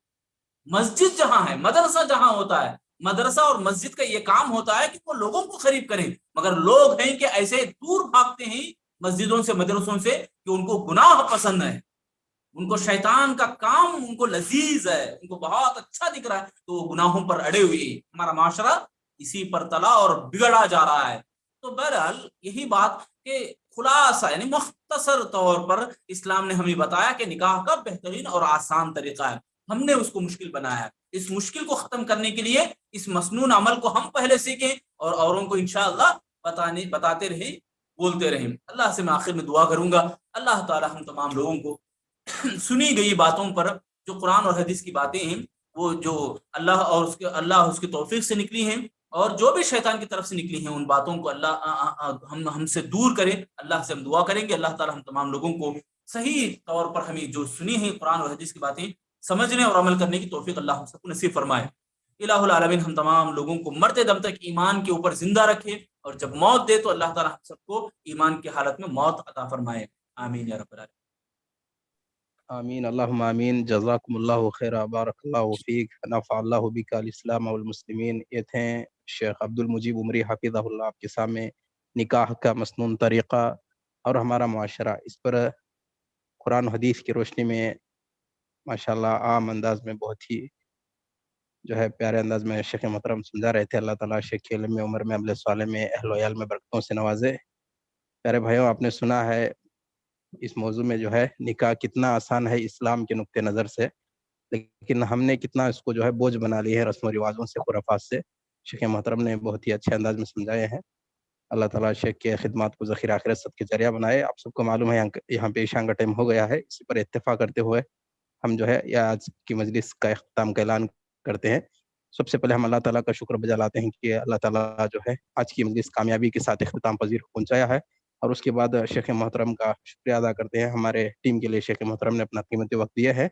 مسجد جہاں ہے، مدرسہ جہاں ہوتا ہے، مدرسہ اور مسجد کا یہ کام ہوتا ہے کہ وہ لوگوں کو قریب کریں، مگر لوگ ہیں کہ ایسے دور بھاگتے ہیں مسجدوں سے، مدرسوں سے، کہ ان کو گناہ پسند ہے، ان کو شیطان کا کام ان کو لذیذ ہے، ان کو بہت اچھا دکھ رہا ہے، تو وہ گناہوں پر اڑے ہوئے. ہمارا معاشرہ اسی پر تلا اور بگڑا جا رہا ہے. تو بہرحال یہی بات کہ خلاصہ یعنی مختصر طور پر اسلام نے ہمیں بتایا کہ نکاح کا بہترین اور آسان طریقہ ہے، ہم نے اس کو مشکل بنایا ہے. اس مشکل کو ختم کرنے کے لیے اس مسنون عمل کو ہم پہلے سیکھیں اور اوروں کو انشاءاللہ بتاتے رہیں، بولتے رہیں. اللہ سے میں آخر میں دعا کروں گا اللہ تعالی ہم تمام لوگوں کو سنی گئی باتوں پر جو قرآن اور حدیث کی باتیں ہیں، وہ جو اللہ اس کے توفیق سے نکلی ہیں اور جو بھی شیطان کی طرف سے نکلی ہیں، ان باتوں کو اللہ ہم سے دور کرے. اللہ سے ہم دعا کریں کہ اللہ تعالی ہم تمام لوگوں کو صحیح طور پر ہمیں جو سنی ہیں قرآن اور حدیث کی باتیں سمجھنے اور عمل کرنے کی توفیق اللہ ہم سب کو نصیب فرمائے. الہ العالمین ہم تمام لوگوں کو مرتے دم تک ایمان کے اوپر زندہ رکھے، اور جب موت دے تو اللہ تعالی ہم سب کو ایمان کی حالت میں موت عطا فرمائے. آمین یا رب العالمین. آمین اللہم آمین. جزاکم اللہ خیر، بارک اللہ فیک، نفع اللہ بک الاسلام والمسلمین. یہ تھے شیخ عبد المجیب عمری حفظہ اللہ، آپ کے سامنے نکاح کا مسنون طریقہ اور ہمارا معاشرہ، اس پر قرآن و حدیث کی روشنی میں ماشاءاللہ عام انداز میں بہت ہی جو ہے پیارے انداز میں شیخ محترم سمجھا رہے تھے. اللہ تعالیٰ شیخ کی علم میں، عمر میں، عمل صالح میں، اہل و عیال میں برکتوں سے نوازے. پیارے بھائیوں، آپ نے سنا ہے اس موضوع میں جو ہے نکاح کتنا آسان ہے اسلام کے نقطہ نظر سے، لیکن ہم نے کتنا اس کو جو ہے بوجھ بنا لی ہے رسم و رواجوں سے، خرافات سے. شیخ محترم نے بہت ہی اچھے انداز میں سمجھائے ہیں. اللہ تعالیٰ شیخ کے خدمات کو ذخیرہ آخرت سب کے ذریعہ بنائے. آپ سب کو معلوم ہے یہاں پہ عشاء کا ٹائم ہو گیا ہے، اسی پر اتفاق کرتے ہوئے ہم جو ہے آج کی مجلس کا اختتام کا اعلان کرتے ہیں. سب سے پہلے ہم اللہ تعالیٰ کا شکر بجا لاتے ہیں کہ اللہ تعالیٰ جو ہے آج کی مجلس کامیابی کے ساتھ اختتام پذیر پہنچایا ہے، اور اس کے بعد شیخ محترم کا شکریہ ادا کرتے ہیں. ہمارے ٹیم کے لیے شیخ محترم نے اپنا قیمتی وقت دیا ہے.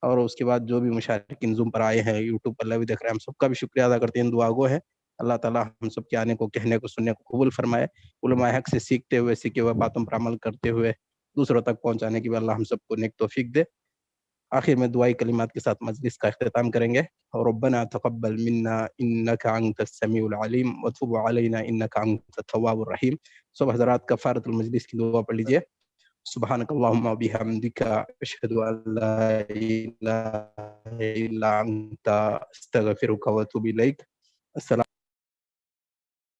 اور اس کے بعد جو بھی مشارکین زوم پر آئے ہیں، یوٹیوب پر لائیو دیکھ رہے ہیں، ہم سب کا بھی شکریہ ادا کرتے ہیں، دعا گو ہے اللہ تعالیٰ ہم سب کے آنے کو، کہنے کو، سننے کو قبول فرمائے، علماء حق سے سیکھتے ہوئے، سیکھے ہوئے باتوں پر عمل کرتے ہوئے دوسروں تک پہنچانے کی بھی اللہ ہم سب کو نیک توفیق دے۔ آخر میں دعائی کلمات کے ساتھ مجلس کا اختتام کریں گے۔ ربنا تقبل منا انك انت السميع العليم وتب علينا انك انت التواب الرحيم۔ سب حضرات کفارۃ المجلس کی دعا پڑھ لیجئے۔ سبحانك اللهم وبحمدك اشهد ان لا اله الا انت استغفرك واتوب اليك۔ السلام